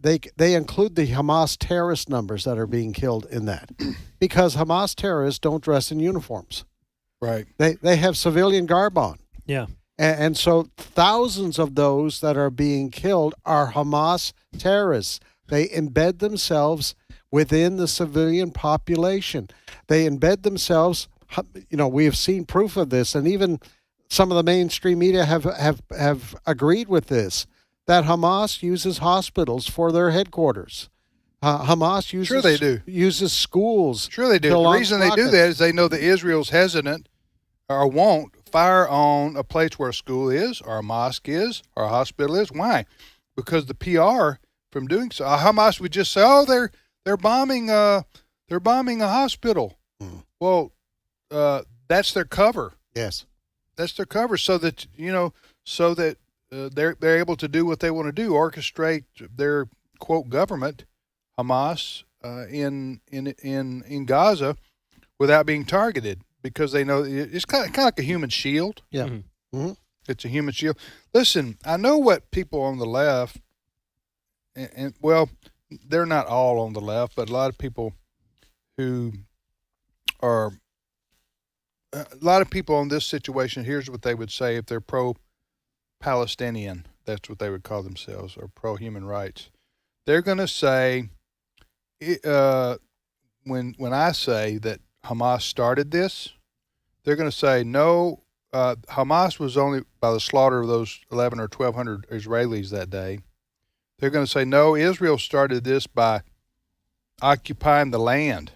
they include the Hamas terrorist numbers that are being killed in that, because Hamas terrorists don't dress in uniforms. Right. They have civilian garb on. Yeah. And so thousands of those that are being killed are Hamas terrorists. They embed themselves within the civilian population. They embed themselves, we have seen proof of this, and even some of the mainstream media have agreed with this, that Hamas uses hospitals for their headquarters. Hamas uses Sure they do. uses schools. Sure they do. The reason they do that is they know that Israel's hesitant or won't fire on a place where a school is, or a mosque is, or a hospital is. Why? Because the PR from doing so, Hamas would just say, "Oh, they're bombing a hospital." Well, that's their cover. Yes, that's their cover, so that they're able to do what they want to do, orchestrate their quote government, Hamas, in Gaza, without being targeted, because they know it's kind of like a human shield. Yeah, Mm-hmm. It's a human shield. Listen, I know what people on the left, and well, they're not all on the left, but a lot of people who are a lot of people in this situation. Here's what they would say if they're pro-Palestinian. That's what they would call themselves, or pro-human rights. They're going to say, when I say that Hamas started this, they're going to say, no, Hamas was only by the slaughter of those 11 or 1,200 Israelis that day. They're going to say, no, Israel started this by occupying the land,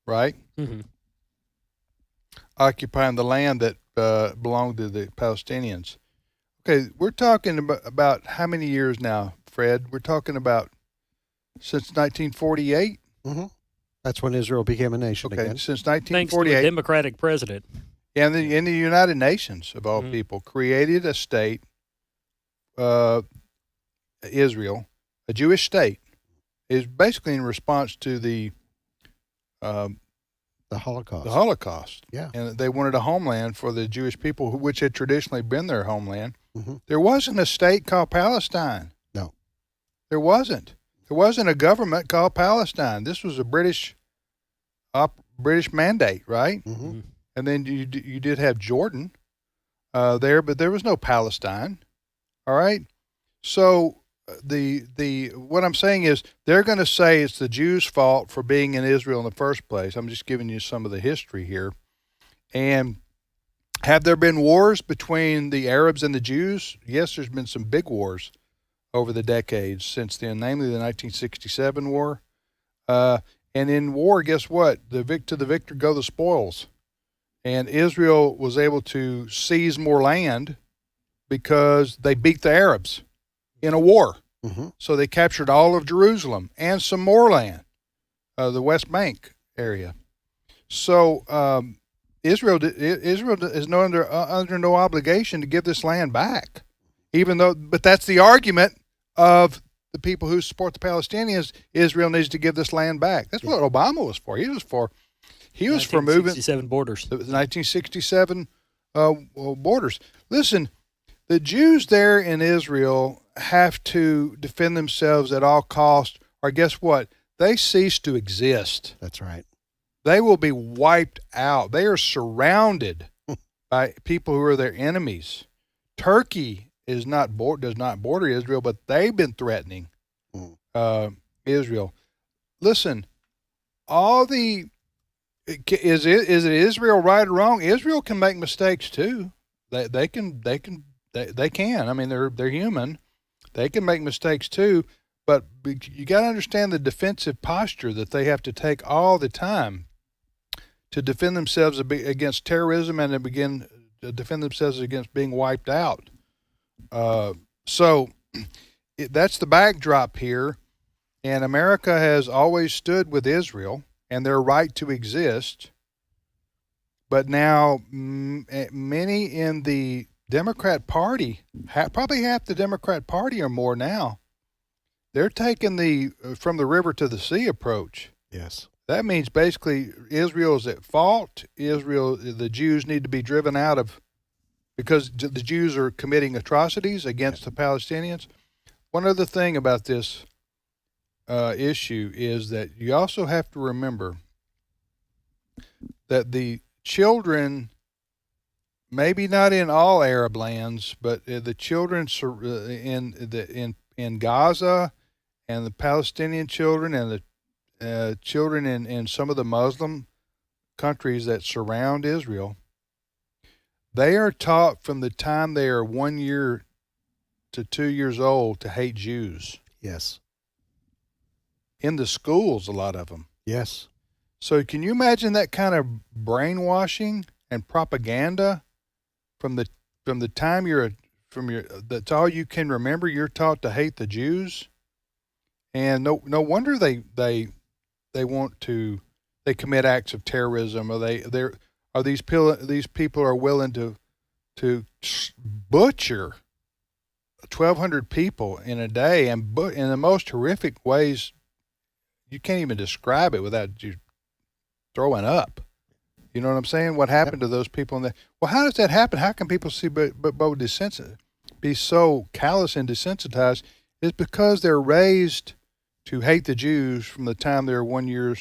right? Mm-hmm. Occupying the land that belonged to the Palestinians. Okay, we're talking about how many years now, Fred? We're talking about since 1948. Mm-hmm. That's when Israel became a nation again. Since 1948. Thanks to a Democratic president. And the United Nations, of all people, created a state, Israel, a Jewish state, is basically in response to the Holocaust. The Holocaust. Yeah. And they wanted a homeland for the Jewish people, which had traditionally been their homeland. Mm-hmm. There wasn't a state called Palestine. No. There wasn't. There wasn't a government called Palestine. This was a British mandate, right? Mm-hmm. And then you did have Jordan there, but there was no Palestine. All right? So what I'm saying is they're going to say it's the Jews' fault for being in Israel in the first place. I'm just giving you some of the history here. And have there been wars between the Arabs and the Jews? Yes, there's been some big wars over the decades since then, namely the 1967 war. And in war, guess what? To the victor go the spoils. And Israel was able to seize more land because they beat the Arabs in a war. Mm-hmm. So they captured all of Jerusalem and some more land, the West Bank area. So Israel is under no obligation to give this land back, but that's the argument of the people who support the Palestinians. Israel needs to give this land back. That's what Obama was for. He was for moving 1967 borders. The 1967 borders. Listen, the Jews there in Israel have to defend themselves at all costs, or guess what? They cease to exist. That's right. They will be wiped out. They are surrounded by people who are their enemies. Turkey does not border Israel, but they've been threatening Israel. Listen, is it Israel right or wrong? Israel can make mistakes too. They can. I mean, they're human. They can make mistakes too, but you got to understand the defensive posture that they have to take all the time to defend themselves against terrorism and to defend themselves against being wiped out. So that's the backdrop here, and America has always stood with Israel and their right to exist. But now many in the Democrat Party, probably half the Democrat Party or more now, they're taking the from the river to the sea approach. Yes. That means basically Israel is at fault. The Jews need to be driven out of because the Jews are committing atrocities against the Palestinians. One other thing about this issue is that you also have to remember that the children, maybe not in all Arab lands, but the children in Gaza, and the Palestinian children, and the children in some of the Muslim countries that surround Israel, they are taught from the time they are 1 year to 2 years old to hate Jews. Yes. In the schools, a lot of them. Yes. So can you imagine that kind of brainwashing and propaganda from the time that's all you can remember? You're taught to hate the Jews, and no wonder they commit acts of terrorism, or these people are willing to butcher 1,200 people in a day, and in the most horrific ways. You can't even describe it without you throwing up. You know what I'm saying? What happened to those people? Well, how does that happen? How can people be so callous and desensitized? It's because they're raised to hate the Jews from the time they're 1 year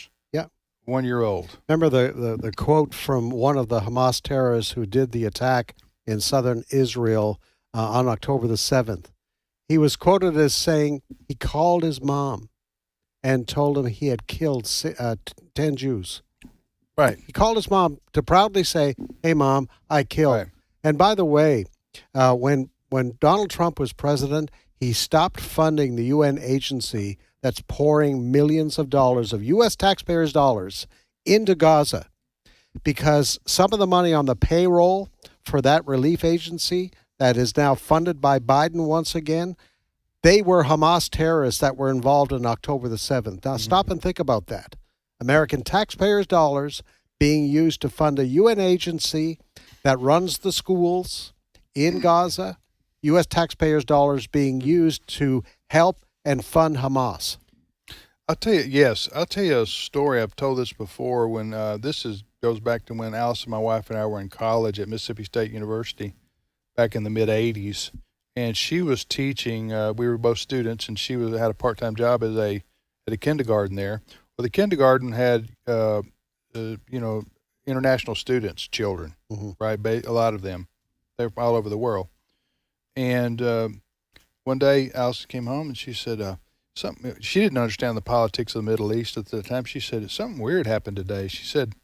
old. Remember the quote from one of the Hamas terrorists who did the attack in southern Israel on October the 7th. He was quoted as saying he called his mom and told him he had killed 10 Jews. Right. He called his mom to proudly say, "Hey, Mom, I killed." Right. And by the way, when Donald Trump was president, he stopped funding the UN agency that's pouring millions of dollars of U.S. taxpayers' dollars into Gaza, because some of the money on the payroll for that relief agency that is now funded by Biden once again, they were Hamas terrorists that were involved in October the 7th. Now, stop and think about that. American taxpayers' dollars being used to fund a UN agency that runs the schools in Gaza, U.S. taxpayers' dollars being used to help and fund Hamas. I'll tell you a story. I've told this before. When goes back to when Alice, my wife, and I were in college at Mississippi State University back in the mid '80s. And she was teaching. We were both students, and she had a part-time job at a kindergarten there. Well, the kindergarten had international students, children, right? A lot of them, they're all over the world. And one day, Alice came home and she said something. She didn't understand the politics of the Middle East at the time. She said something weird happened today. She said,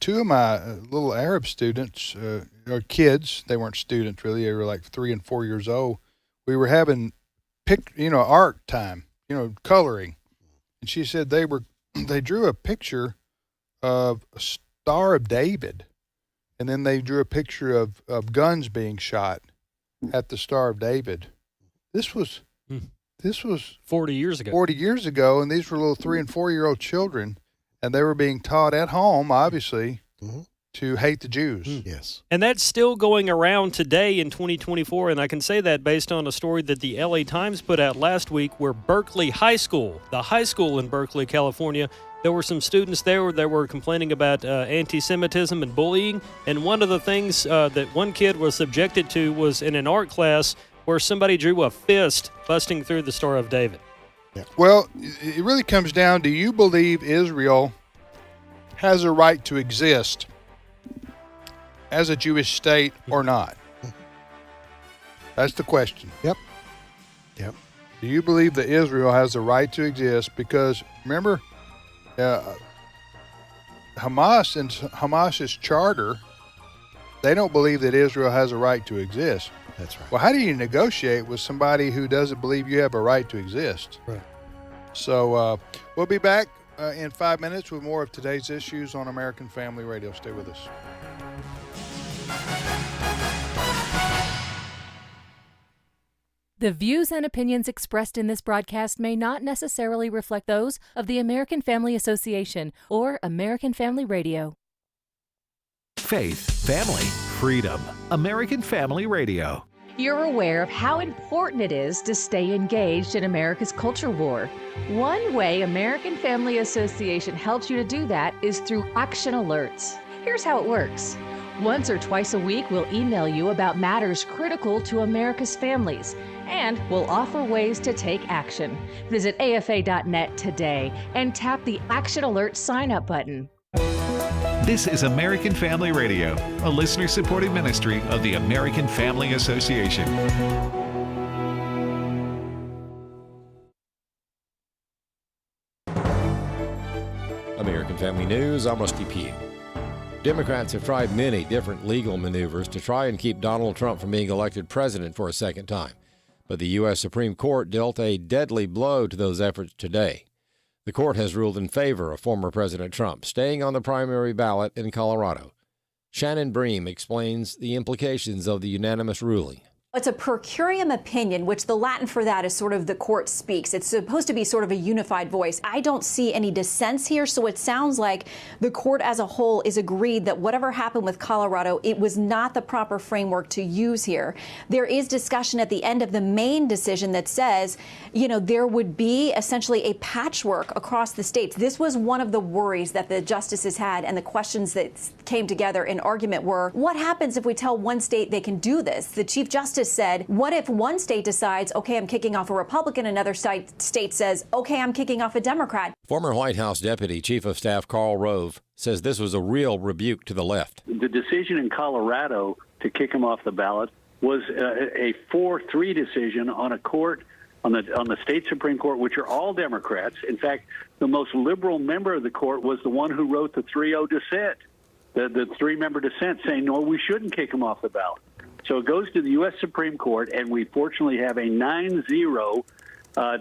two of my little Arab students, or kids, they weren't students really, they were like 3 and 4 years old. We were having art time, coloring. And she said they drew a picture of a Star of David, and then they drew a picture of guns being shot at the Star of David. This was 40 years ago. 40 years ago, and these were little 3 and 4 year old children. And they were being taught at home, obviously, to hate the Jews. Yes. And that's still going around today in 2024. And I can say that based on a story that the LA Times put out last week, where Berkeley High School, the high school in Berkeley, California, there were some students there that were complaining about anti-Semitism and bullying. And one of the things that one kid was subjected to was in an art class where somebody drew a fist busting through the Star of David. Yeah. Well, it really comes down, do you believe Israel has a right to exist as a Jewish state or not? That's the question. Yep. Do you believe that Israel has a right to exist? Because remember, Hamas and Hamas's charter, they don't believe that Israel has a right to exist. That's right. Well, how do you negotiate with somebody who doesn't believe you have a right to exist? Right. So we'll be back in 5 minutes with more of today's issues on American Family Radio. Stay with us. The views and opinions expressed in this broadcast may not necessarily reflect those of the American Family Association or American Family Radio. Faith, family, freedom. American Family Radio. You're aware of how important it is to stay engaged in America's culture war. One way American Family Association helps you to do that is through action alerts. Here's how it works. Once or twice a week, we'll email you about matters critical to America's families, and we'll offer ways to take action. Visit afa.net today and tap the Action Alert sign-up button. This is American Family Radio, a listener-supported ministry of the American Family Association. American Family News, I'm Rusty Pugh. Democrats have tried many different legal maneuvers to try and keep Donald Trump from being elected president for a second time. But the U.S. Supreme Court dealt a deadly blow to those efforts today. The court has ruled in favor of former President Trump staying on the primary ballot in Colorado. Shannon Bream explains the implications of the unanimous ruling. It's a per curiam opinion, which the Latin for that is sort of the court speaks. It's supposed to be sort of a unified voice. I don't see any dissents here, so it sounds like the court as a whole is agreed that whatever happened with Colorado, it was not the proper framework to use here. There is discussion at the end of the main decision that says, there would be essentially a patchwork across the states. This was one of the worries that the justices had, and the questions that came together in argument were, what happens if we tell one state they can do this? The Chief Justice said, what if one state decides, okay, I'm kicking off a Republican, another state says, okay, I'm kicking off a Democrat? Former White House Deputy Chief of Staff Karl Rove says this was a real rebuke to the left. The decision in Colorado to kick him off the ballot was a 4-3 decision on a court, on the state Supreme Court, which are all Democrats. In fact, the most liberal member of the court was the one who wrote the 3-0 dissent, the 3-member dissent saying, no, we shouldn't kick him off the ballot. So it goes to the U.S. Supreme Court, and we fortunately have a 9-0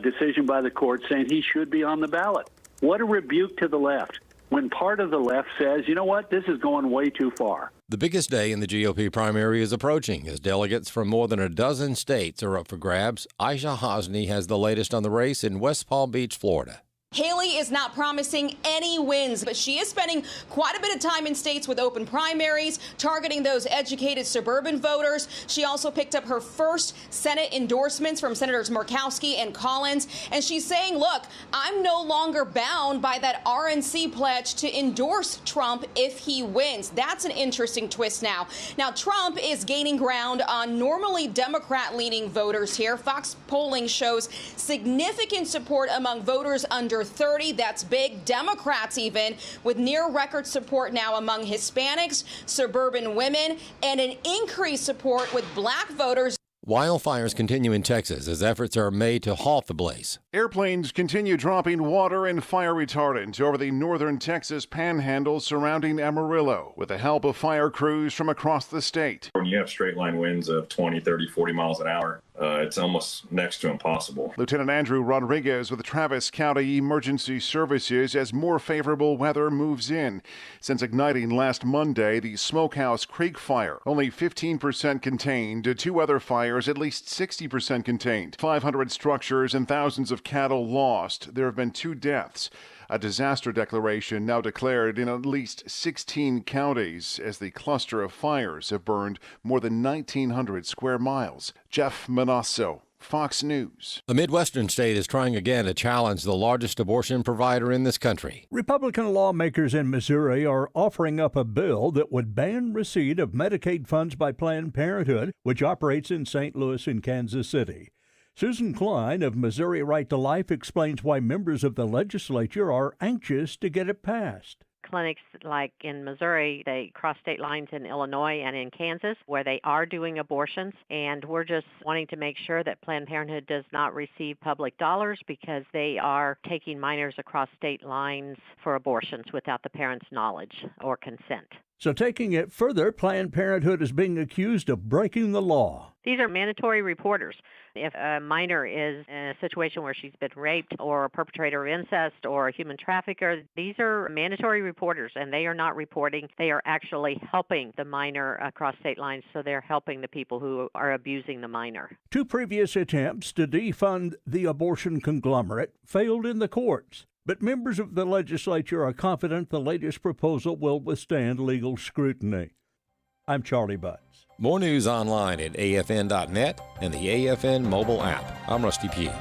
decision by the court saying he should be on the ballot. What a rebuke to the left when part of the left says, you know what, this is going way too far. The biggest day in the GOP primary is approaching as delegates from more than a dozen states are up for grabs. Aisha Hasni has the latest on the race in West Palm Beach, Florida. Haley is not promising any wins, but she is spending quite a bit of time in states with open primaries, targeting those educated suburban voters. She also picked up her first Senate endorsements from Senators Murkowski and Collins, and she's saying, look, I'm no longer bound by that RNC pledge to endorse Trump if he wins. That's an interesting twist now. Now, Trump is gaining ground on normally Democrat-leaning voters here. Fox polling shows significant support among voters under 30. That's big. Democrats even, with near record support now among Hispanics, suburban women, and an increased support with black voters. Wildfires continue in Texas as efforts are made to halt the blaze. Airplanes continue dropping water and fire retardant over the northern Texas panhandle surrounding Amarillo with the help of fire crews from across the state. When you have straight line winds of 20, 30, 40 miles an hour, it's almost next to impossible. Lieutenant Andrew Rodriguez with Travis County Emergency Services as more favorable weather moves in. Since igniting last Monday, the Smokehouse Creek fire, only 15% contained. 2 other fires, at least 60% contained. 500 structures and thousands of cattle lost. There have been 2 deaths. A disaster declaration now declared in at least 16 counties as the cluster of fires have burned more than 1,900 square miles. Jeff Manasso, Fox News. A Midwestern state is trying again to challenge the largest abortion provider in this country. Republican lawmakers in Missouri are offering up a bill that would ban receipt of Medicaid funds by Planned Parenthood, which operates in St. Louis and Kansas City. Susan Klein of Missouri Right to Life explains why members of the legislature are anxious to get it passed. Clinics like in Missouri, they cross state lines in Illinois and in Kansas where they are doing abortions, and we're just wanting to make sure that Planned Parenthood does not receive public dollars because they are taking minors across state lines for abortions without the parents' knowledge or consent. So taking it further, Planned Parenthood is being accused of breaking the law. These are mandatory reporters. If a minor is in a situation where she's been raped or a perpetrator of incest or a human trafficker, these are mandatory reporters, and they are not reporting. They are actually helping the minor across state lines, so they're helping the people who are abusing the minor. 2 previous attempts to defund the abortion conglomerate failed in the courts. But members of the legislature are confident the latest proposal will withstand legal scrutiny. I'm Charlie Butts. More news online at afn.net and the AFN mobile app. I'm Rusty Pugh.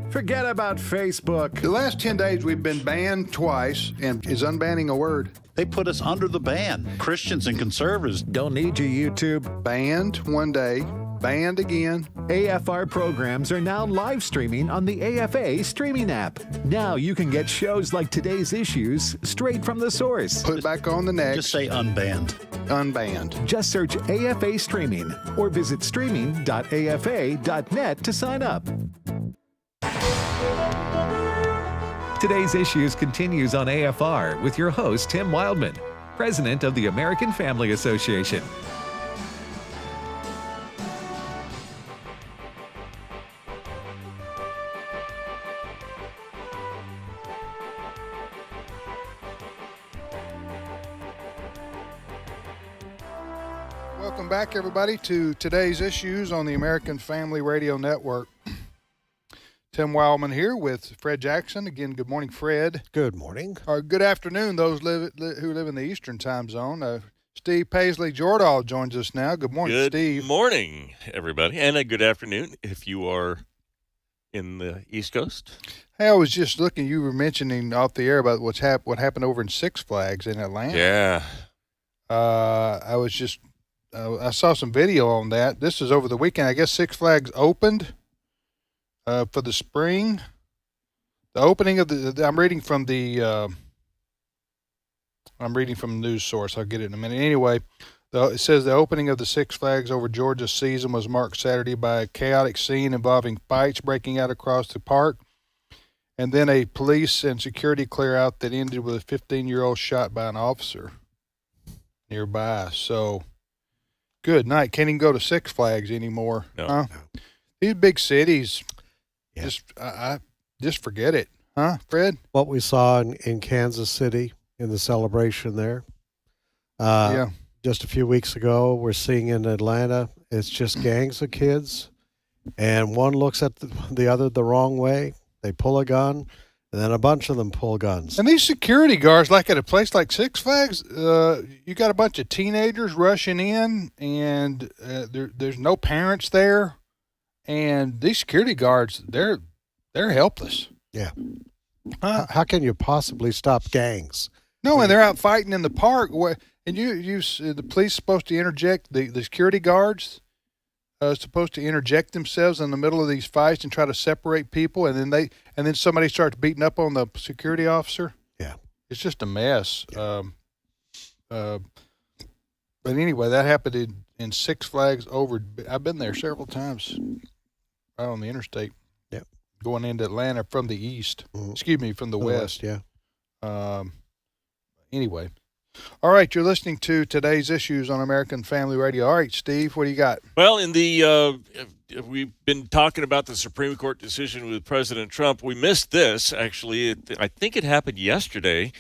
Forget about Facebook. The last 10 days, we've been banned twice, and is unbanning a word? They put us under the ban. Christians and conservatives don't need you, YouTube. Banned one day, banned again. AFR programs are now live streaming on the AFA streaming app. Now you can get shows like Today's Issues straight from the source. Put back on the next. Just say unbanned. Unbanned. Just search AFA Streaming or visit streaming.afa.net to sign up. Today's Issues continues on AFR with your host, Tim Wildman, president of the American Family Association. Welcome back, everybody, to Today's Issues on the American Family Radio Network. Tim Wildman here with Fred Jackson. Again, good morning, Fred. Good morning. Or good afternoon, those who live in the Eastern time zone. Steve Paisley Jordahl joins us now. Good morning, Steve. Good morning, everybody, and a good afternoon if you are in the East Coast. Hey, I was just looking. You were mentioning off the air about what happened over in Six Flags in Atlanta. Yeah. I saw some video on that. This is over the weekend. I guess Six Flags opened for the spring. The opening of I'm reading from the news source. I'll get it in a minute. Anyway, it says the opening of the Six Flags over Georgia season was marked Saturday by a chaotic scene involving fights breaking out across the park, and then a police and security clear out that ended with a 15-year-old shot by an officer nearby. So, good night. Can't even go to Six Flags anymore. No. Huh? These big cities, just forget it. Huh, Fred? What we saw in Kansas City in the celebration there. Just a few weeks ago, we're seeing in Atlanta, it's just gangs of kids, and one looks at the other the wrong way. They pull a gun, and then a bunch of them pull guns. And these security guards, like at a place like Six Flags, you got a bunch of teenagers rushing in, and there's no parents there. And these security guards, they're helpless. Yeah. How can you possibly stop gangs? No, and they're out fighting in the park. And the police supposed to interject. The security guards supposed to interject themselves in the middle of these fights and try to separate people. And then somebody starts beating up on the security officer. Yeah, it's just a mess. Yeah. But anyway, that happened in Six Flags over. I've been there several times. Right on the interstate. Yep. Going into Atlanta from the east. Mm-hmm. Excuse me, from the west. Yeah. Anyway. All right, you're listening to Today's Issues on American Family Radio. All right, Steve, what do you got? Well, we've been talking about the Supreme Court decision with President Trump. We missed this, actually. I think it happened yesterday.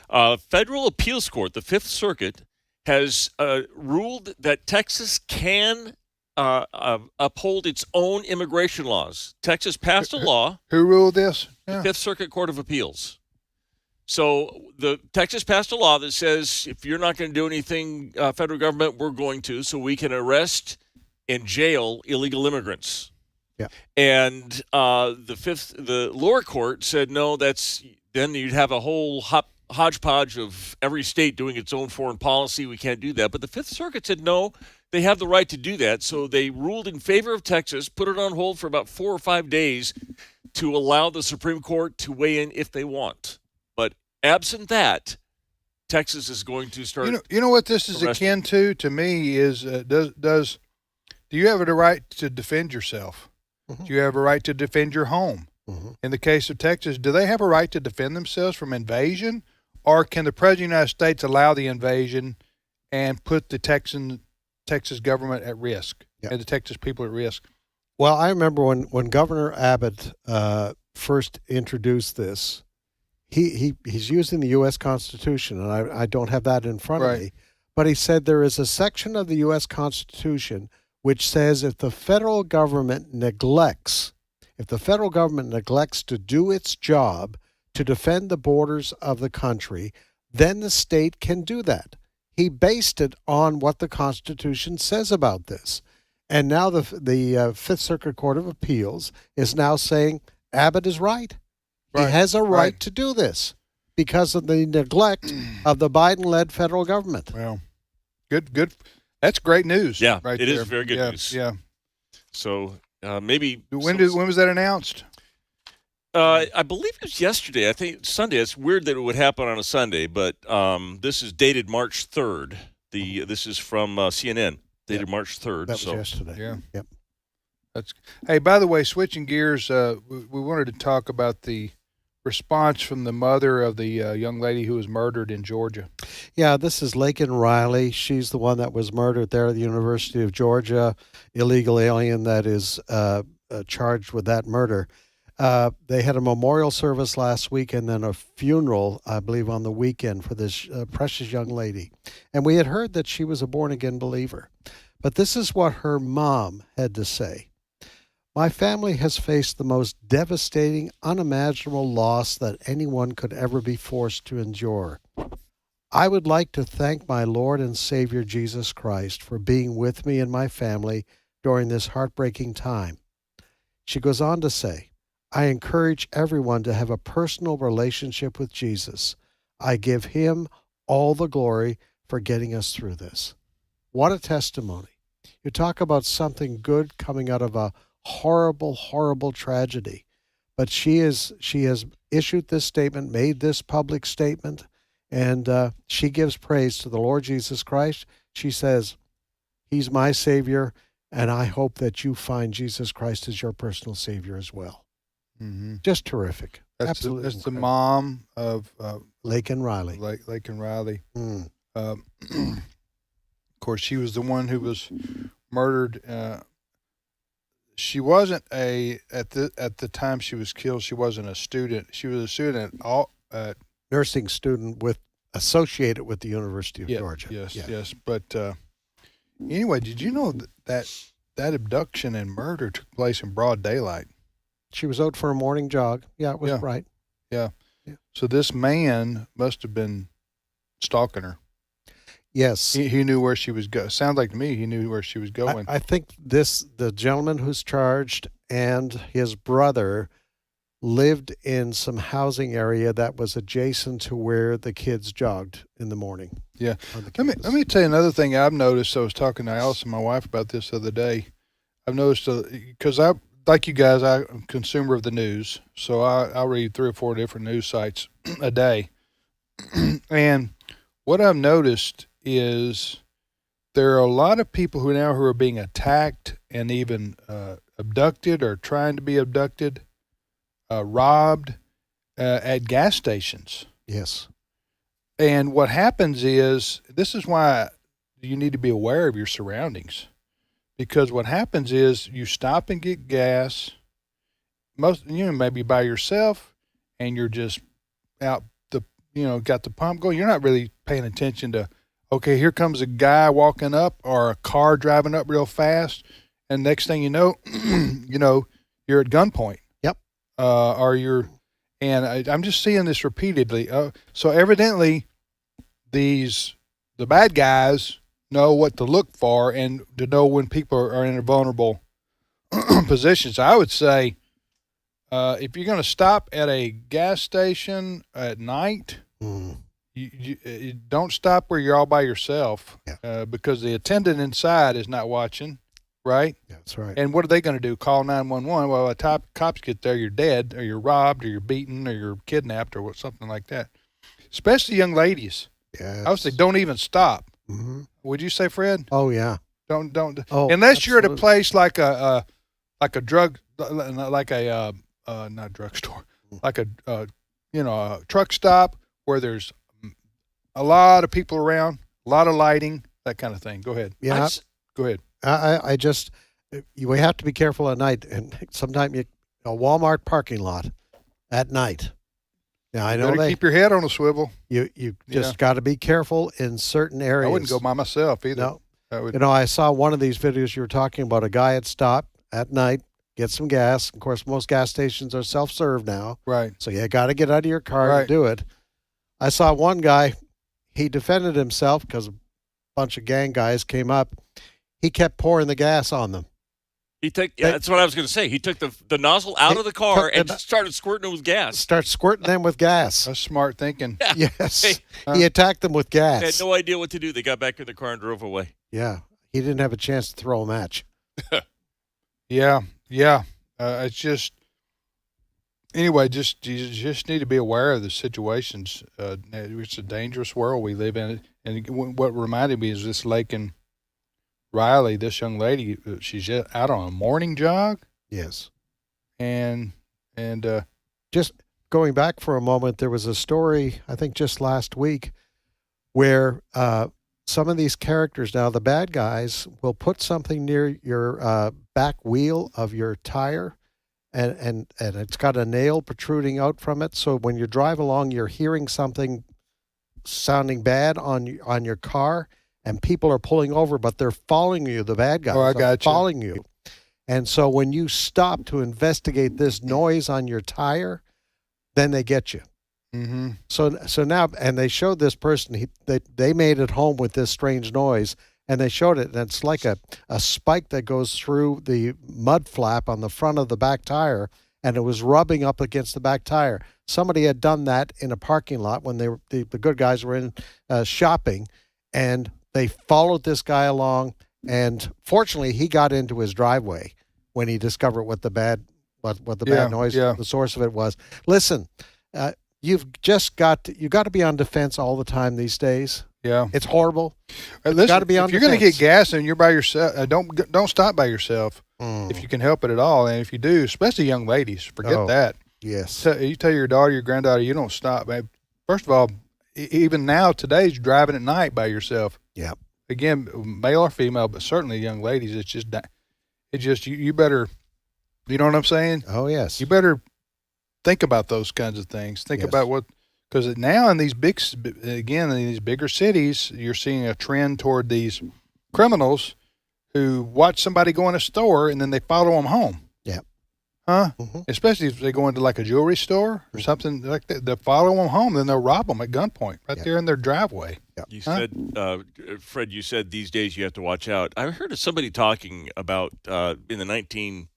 Federal Appeals Court, the Fifth Circuit, has ruled that Texas can uphold its own immigration laws. Texas passed a law. Who ruled this? The Fifth Circuit Court of Appeals. So the Texas passed a law that says if you're not going to do anything, federal government, we're going to, so we can arrest and jail illegal immigrants. Yeah. And the lower court said no. Then you'd have a whole hodgepodge of every state doing its own foreign policy. We can't do that. But the Fifth Circuit said no. They have the right to do that. So they ruled in favor of Texas, put it on hold for about 4 or 5 days to allow the Supreme Court to weigh in if they want. But absent that, Texas is going to start. You know what this is akin to me is do you have the right to defend yourself? Mm-hmm. Do you have a right to defend your home? Mm-hmm. In the case of Texas, do they have a right to defend themselves from invasion, or can the President of the United States allow the invasion and put the Texas government at risk and the Texas people at risk? Well, I remember when Governor Abbott first introduced this. He's using the U.S. Constitution, and I don't have that in front of me. But he said there is a section of the U.S. Constitution which says if the federal government neglects to do its job to defend the borders of the country, then the state can do that. He based it on what the Constitution says about this. And now the Fifth Circuit Court of Appeals is now saying, Abbott is right. Right, He has a right right. to do this because of the neglect of the Biden-led federal government. Well, good. That's great news. Yeah, right it there. is very good Yeah, news. Yeah. So maybe When was that announced? I believe it was yesterday. I think Sunday. It's weird that it would happen on a Sunday, but this is dated March 3rd. This is from CNN, dated March 3rd. That was yesterday. Yeah. Yep. Hey, by the way, switching gears, we wanted to talk about the response from the mother of the young lady who was murdered in Georgia. Yeah, this is Laken Riley. She's the one that was murdered there at the University of Georgia, illegal alien that is charged with that murder. They had a memorial service last week and then a funeral, I believe, on the weekend for this precious young lady. And we had heard that she was a born-again believer. But this is what her mom had to say. My family has faced the most devastating, unimaginable loss that anyone could ever be forced to endure. I would like to thank my Lord and Savior Jesus Christ for being with me and my family during this heartbreaking time. She goes on to say, I encourage everyone to have a personal relationship with Jesus. I give him all the glory for getting us through this. What a testimony. You talk about something good coming out of a horrible, horrible tragedy. But she has issued this statement, made this public statement, and she gives praise to the Lord Jesus Christ. She says, he's my Savior, and I hope that you find Jesus Christ as your personal Savior as well. Mm-hmm. Just terrific. Absolutely. That's the mom of Laken Riley. Laken Riley. Mm. Of course, she was the one who was murdered. She wasn't at the time she was killed. She wasn't a student. She was a student at nursing student associated with the University of Georgia. Yes. But anyway, did you know that abduction and murder took place in broad daylight? She was out for a morning jog. Yeah, it was bright. Yeah. So this man must have been stalking her. Yes. He knew where she was going. Sounds like to me he knew where she was going. I think the gentleman who's charged and his brother lived in some housing area that was adjacent to where the kids jogged in the morning. Yeah. Let me tell you another thing I've noticed. I was talking to Alice and my wife about this the other day. I've noticed, because like you guys, I'm a consumer of the news, so I'll read 3 or 4 different news sites a day. And what I've noticed is there are a lot of people who are being attacked and even abducted or trying to be abducted, robbed at gas stations. Yes. And what happens is, this is why you need to be aware of your surroundings. Because what happens is you stop and get gas. Maybe by yourself, and you're just out got the pump going. You're not really paying attention to, okay, here comes a guy walking up or a car driving up real fast, and next thing you know, you're at gunpoint. Yep. I'm just seeing this repeatedly. So evidently, the bad guys know what to look for and to know when people are in a vulnerable position. So I would say, if you're going to stop at a gas station at night, you don't stop where you're all by yourself, because the attendant inside is not watching, right? Yeah, that's right. And what are they going to do? Call 911? Well, by the cops get there, you're dead, or you're robbed, or you're beaten, or you're kidnapped, or something like that. Especially young ladies. Yeah. I would say don't even stop. Mm-hmm. Would you say, Fred? Oh yeah. Don't. Oh, unless you're at a absolutely. place like a drug, like a not drugstore, like a truck stop where there's a lot of people around, a lot of lighting, that kind of thing. Go ahead. Yeah. Go ahead. I just we have to be careful at night, and sometimes a Walmart parking lot at night. Now I know Better keep your head on a swivel. You just got to be careful in certain areas. I wouldn't go by myself either. No. I saw one of these videos you were talking about. A guy had stopped at night, get some gas. Of course, most gas stations are self-serve now. Right. So you got to get out of your car to do it. I saw one guy, he defended himself because a bunch of gang guys came up. He kept pouring the gas on them. That's what I was going to say. He took the nozzle out of the car and started squirting it with gas. Start squirting them with gas. That's smart thinking. Yeah. Yes. He attacked them with gas. They had no idea what to do. They got back in the car and drove away. Yeah. He didn't have a chance to throw a match. Yeah. It's just anyway. You just need to be aware of the situations. It's a dangerous world we live in. And what reminded me is this Lakin Riley, this young lady. She's out on a morning jog. Yes. And just going back for a moment, there was a story I think just last week where some of these characters, now the bad guys, will put something near your back wheel of your tire, and it's got a nail protruding out from it. So when you drive along, you're hearing something sounding bad on your car, and people are pulling over, but they're following you. The bad guys are following you. And so when you stop to investigate this noise on your tire, then they get you. Mm-hmm. So now, and they showed this person, they made it home with this strange noise, and they showed it, and it's like a spike that goes through the mud flap on the front of the back tire, and it was rubbing up against the back tire. Somebody had done that in a parking lot when the good guys were in shopping, and they followed this guy along, and fortunately he got into his driveway when he discovered what the bad noise, the source of it was. Listen, you've got to be on defense all the time these days. Yeah, it's horrible. Listen, got to be on if you're going to get gas and you're by yourself, don't stop by yourself if you can help it at all. And if you do, especially young ladies, forget that. Yes, you tell your daughter, your granddaughter, you don't stop. Babe. First of all, even now today's driving at night by yourself. Yeah. Again, male or female, but certainly young ladies. It's just you better. You know what I'm saying? Oh yes. You better think about those kinds of things. Think about what. Because now in these bigger cities, you're seeing a trend toward these criminals who watch somebody go in a store and then they follow them home. Yeah. Huh? Mm-hmm. Especially if they go into like a jewelry store or something like that. They'll follow them home, then theyll rob them at gunpoint there in their driveway. Yeah. You said, Fred, you said these days you have to watch out. I heard of somebody talking about in the 1950s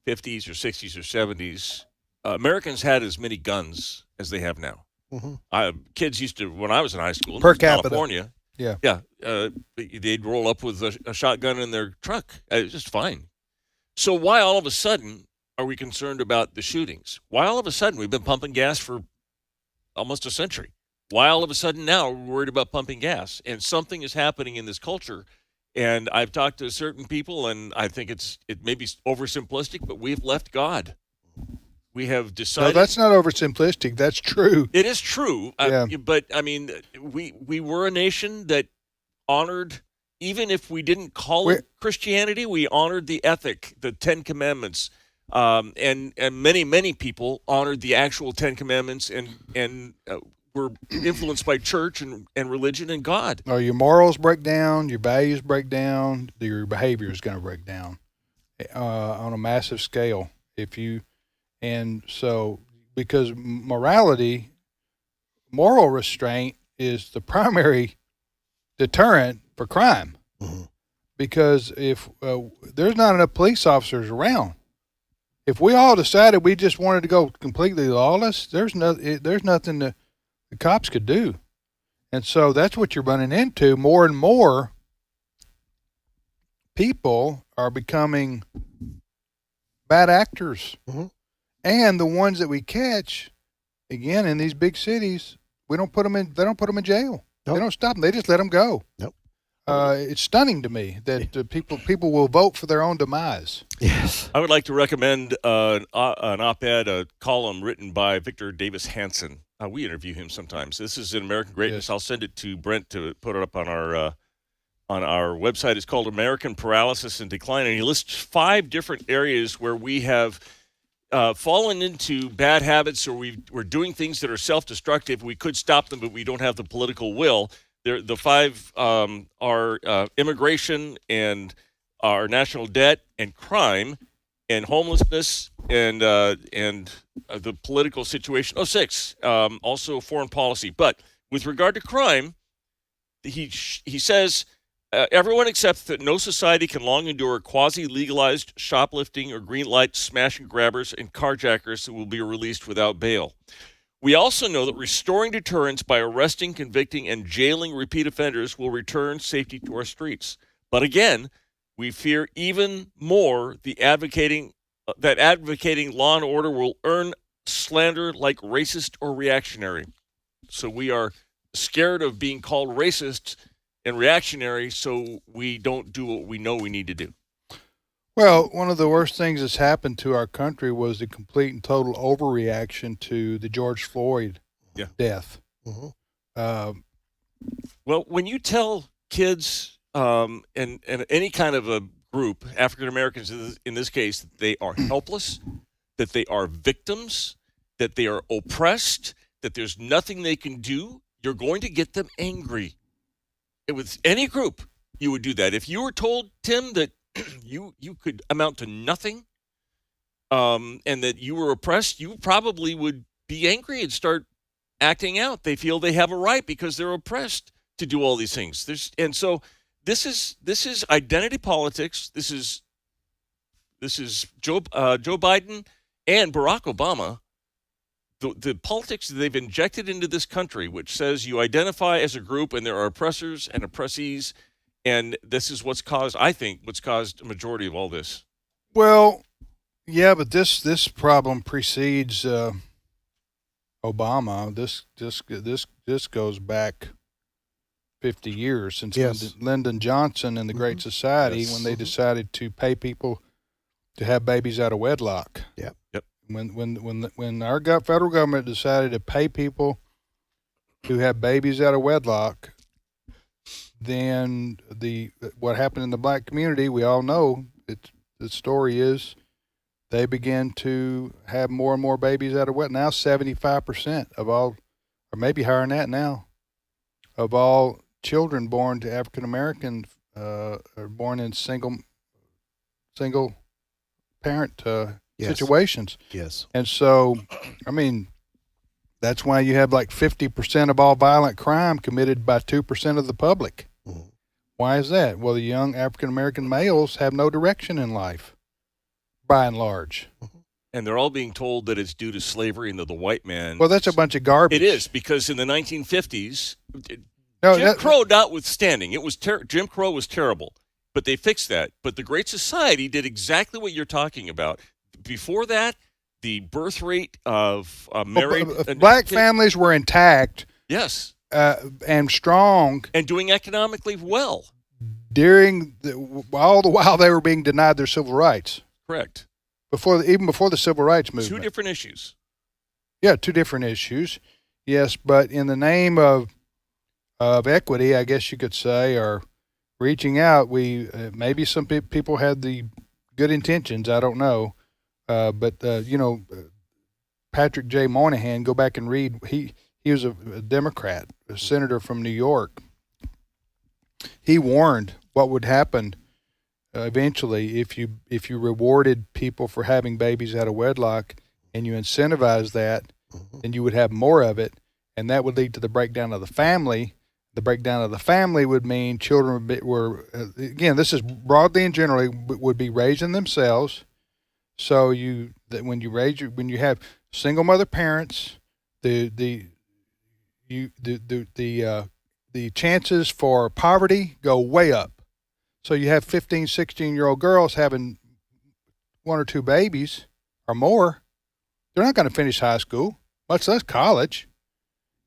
or 60s or 70s, Americans had as many guns as they have now. Mm-hmm. Kids used to, when I was in high school, per in capita. California, they'd roll up with a shotgun in their truck. It was just fine. So why all of a sudden are we concerned about the shootings? Why all of a sudden we've been pumping gas for almost a century? Why all of a sudden now we're worried about pumping gas? And something is happening in this culture. And I've talked to certain people, and I think it may be oversimplistic, but we've left God. We have decided. No, that's not oversimplistic. That's true. It is true. But, I mean, we were a nation that honored, even if we didn't call it Christianity, we honored the ethic, the Ten Commandments. And many, many people honored the actual Ten Commandments and were influenced by church and religion and God. Oh, your morals break down, your values break down, your behavior is going to break down on a massive scale. And so, because morality, moral restraint is the primary deterrent for crime. Mm-hmm. Because if there's not enough police officers around, if we all decided we just wanted to go completely lawless, there's nothing the cops could do. And so that's what you're running into. More and more people are becoming bad actors. Mm-hmm. And the ones that we catch, again, in these big cities, they don't put them in jail. Nope. They don't stop them. They just let them go. Nope. It's stunning to me that people will vote for their own demise. Yes. I would like to recommend an op-ed, a column written by Victor Davis Hanson. We interview him sometimes. This is in American Greatness. Yes. I'll send it to Brent to put it up on our website. It's called American Paralysis and Decline, and he lists 5 different areas where we have fallen into bad habits, or we're doing things that are self-destructive. We could stop them, but we don't have the political will. The 5 are immigration and our national debt and crime and homelessness and the political situation. 6, also foreign policy. But with regard to crime, he says Everyone accepts that no society can long endure quasi-legalized shoplifting or green light smash and grabbers and carjackers who will be released without bail. We also know that restoring deterrence by arresting, convicting, and jailing repeat offenders will return safety to our streets. But again, we fear even more that advocating law and order will earn slander like racist or reactionary. So we are scared of being called racist and reactionary, so we don't do what we know we need to do. Well, one of the worst things that's happened to our country was the complete and total overreaction to the George Floyd death. Well, when you tell kids and any kind of a group, African Americans in this case, that they are helpless, that they are victims, that they are oppressed, that there's nothing they can do, you're going to get them angry. With any group, you would do that. If you were told, Tim, that you could amount to nothing and that you were oppressed, you probably would be angry and start acting out. They feel they have a right because they're oppressed to do all these things. So this is identity politics. This is Joe Biden and Barack Obama. The politics that they've injected into this country, which says you identify as a group and there are oppressors and oppressees, and this is what's caused a majority of all this. Well, yeah, but this problem precedes Obama. This goes back 50 years since Lyndon Johnson and the Great Society, when they decided to pay people to have babies out of wedlock. Yep. When our federal government decided to pay people to have babies out of wedlock, then what happened in the black community, we all know. The story is they began to have more and more babies out of wedlock. Now 75% of all, or maybe higher than that now, of all children born to African Americans are born in single parent situations. Yes. And so, I mean, that's why you have like 50% of all violent crime committed by 2% of the public. Mm-hmm. Why is that? Well, the young African-American males have no direction in life, by and large. And they're all being told that it's due to slavery and that the white man... Well, that's a bunch of garbage. It is, because in the 1950s, Jim Crow notwithstanding, Jim Crow was terrible, but they fixed that. But the Great Society did exactly what you're talking about. Before that, the birth rate of married... black families were intact. Yes. And strong. And doing economically well. All the while they were being denied their civil rights. Correct. Even before the civil rights movement. Two different issues. Yeah, two different issues. Yes, but in the name of equity, I guess you could say, or reaching out, maybe some people had the good intentions. I don't know. But Patrick J. Moynihan, go back and read. He was a Democrat, a senator from New York. He warned what would happen eventually if you rewarded people for having babies out of wedlock and you incentivized that, then you would have more of it, and that would lead to the breakdown of the family. The breakdown of the family would mean children were again, this is broadly and generally, would be raising themselves. So when you have single mother parents, the chances for poverty go way up. So you have 15, 16-year-old girls having one or two babies or more. They're not going to finish high school, much less college.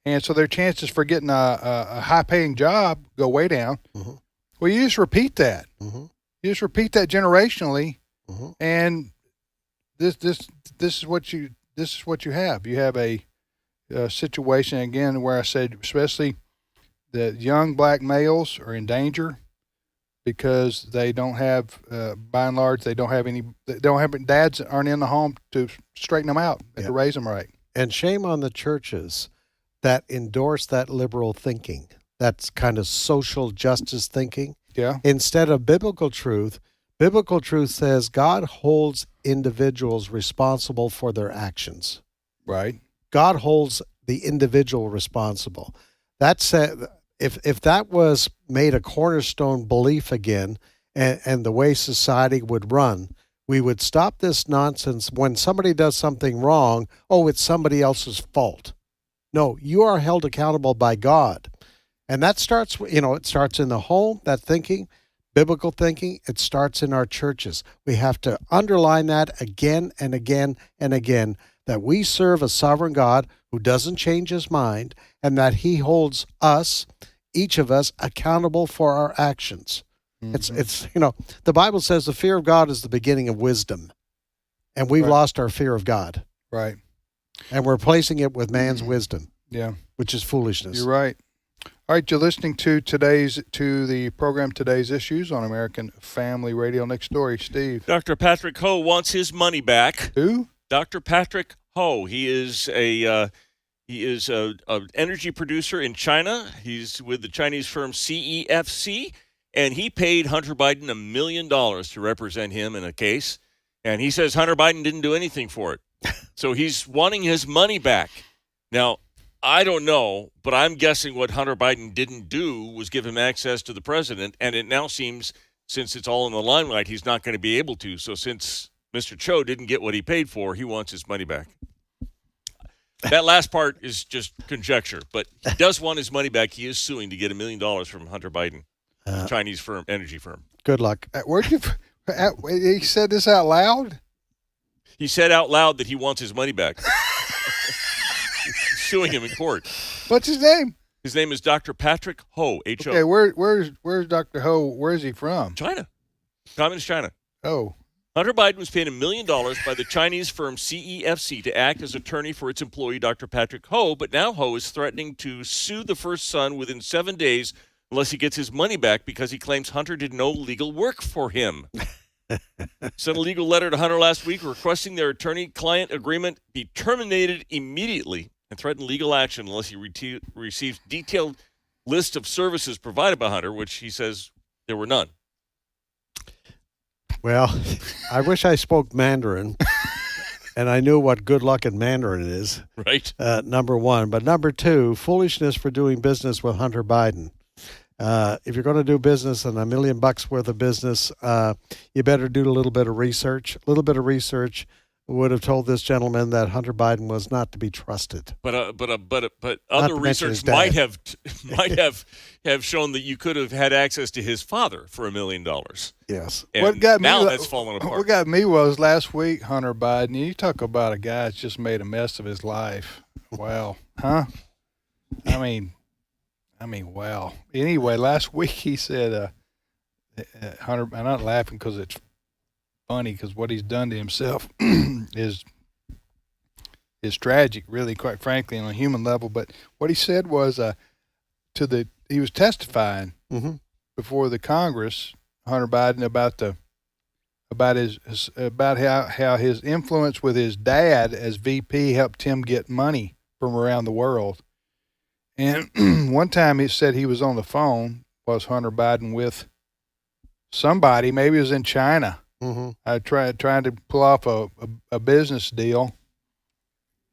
And so their chances for getting a high-paying job go way down. Mm-hmm. Well, you just repeat that. Mm-hmm. You just repeat that generationally, and this is what you have. You have a situation again where I said, especially the young black males are in danger because they don't have, by and large, dads aren't in the home to straighten them out and to raise them right. And shame on the churches that endorse that liberal thinking, that's kind of social justice thinking. Yeah. Instead of biblical truth says God holds individuals responsible for their actions. Right. God holds the individual responsible. That said, if that was made a cornerstone belief again, and the way society would run, we would stop this nonsense. When somebody does something wrong, oh, it's somebody else's fault. No, you are held accountable by God. And that starts, it starts in the home, that thinking, biblical thinking. It starts in our churches. We have to underline that again and again and again, that we serve a sovereign God who doesn't change his mind, and that he holds us, each of us, accountable for our actions. Mm-hmm. It's the Bible says the fear of God is the beginning of wisdom, and we've lost our fear of God. Right. And we're replacing it with man's wisdom. Yeah. Which is foolishness. You're right. All right, you're listening to the program Today's Issues on American Family Radio. Next story, Steve. Dr. Patrick Ho wants his money back. Who? Dr. Patrick Ho. He is a energy producer in China. He's with the Chinese firm CEFC, and he paid Hunter Biden $1 million to represent him in a case. And he says Hunter Biden didn't do anything for it. So he's wanting his money back. Now, I don't know, but I'm guessing what Hunter Biden didn't do was give him access to the president, and it now seems, since it's all in the limelight, he's not going to be able to. So since Mr. Cho didn't get what he paid for, he wants his money back. That last part is just conjecture, but he does want his money back. He is suing to get $1 million from Hunter Biden, the Chinese firm, energy firm. Good luck. He said this out loud? He said out loud that he wants his money back. Suing him in court. What's his name? His name is Dr. Patrick Ho, H-O. Okay, where's Dr. Ho? Where is he from? China. Communist China. Oh. Hunter Biden was paid $1 million by the Chinese firm CEFC to act as attorney for its employee, Dr. Patrick Ho, but now Ho is threatening to sue the first son within 7 days unless he gets his money back because he claims Hunter did no legal work for him. Sent a legal letter to Hunter last week requesting their attorney-client agreement be terminated immediately and threatened legal action unless he receives detailed list of services provided by Hunter, which he says there were none. Well, I wish I spoke Mandarin and I knew what good luck in Mandarin is. Right. Number one. But number two, foolishness for doing business with Hunter Biden. If you're going to do business and $1 million worth of business, you better do a little bit of research. A little bit of research would have told this gentleman that Hunter Biden was not to be trusted. But other research might have shown that you could have had access to his father for $1 million. Yes. And that's fallen apart. What got me was last week, Hunter Biden. You talk about a guy that's just made a mess of his life. Wow. Huh? I mean, wow. Anyway, last week he said, Hunter, I'm not laughing because it's funny, because what he's done to himself is tragic, really, quite frankly, on a human level. But what he said was he was testifying before the Congress, Hunter Biden, about how his influence with his dad as VP helped him get money from around the world. And one time he said he was on the phone, was Hunter Biden, with somebody, maybe it was in China. Trying to pull off a business deal.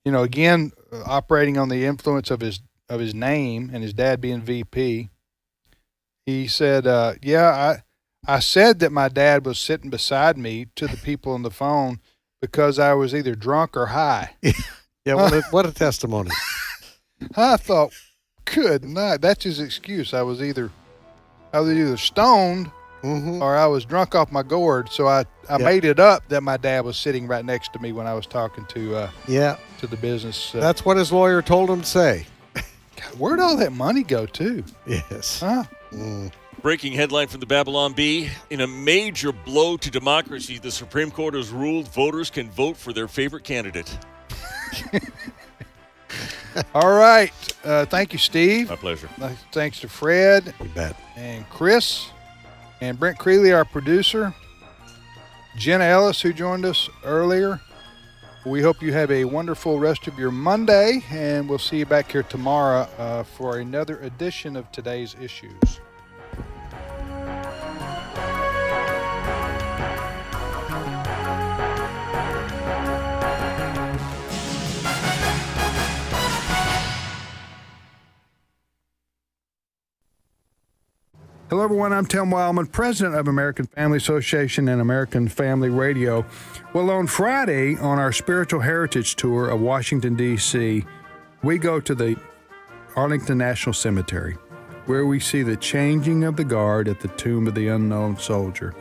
Again, operating on the influence of his name and his dad being VP. He said, I said that my dad was sitting beside me to the people on the phone because I was either drunk or high. Yeah, what a testimony. I thought, good night. That's his excuse. I was either stoned or I was drunk off my gourd, so I made it up that my dad was sitting right next to me when I was talking to the business. That's what his lawyer told him to say. God, where'd all that money go to? Yes. Huh? Breaking headline from the Babylon Bee. In a major blow to democracy, the Supreme Court has ruled voters can vote for their favorite candidate. All right. Thank you, Steve. My pleasure. Thanks to Fred. You bet. And Chris. And Brent Creeley, our producer. Jenna Ellis, who joined us earlier. We hope you have a wonderful rest of your Monday, and we'll see you back here tomorrow for another edition of Today's Issues. Hello, everyone. I'm Tim Wildman, president of American Family Association and American Family Radio. Well, on Friday, on our Spiritual Heritage Tour of Washington, D.C., we go to the Arlington National Cemetery, where we see the changing of the guard at the Tomb of the Unknown Soldier.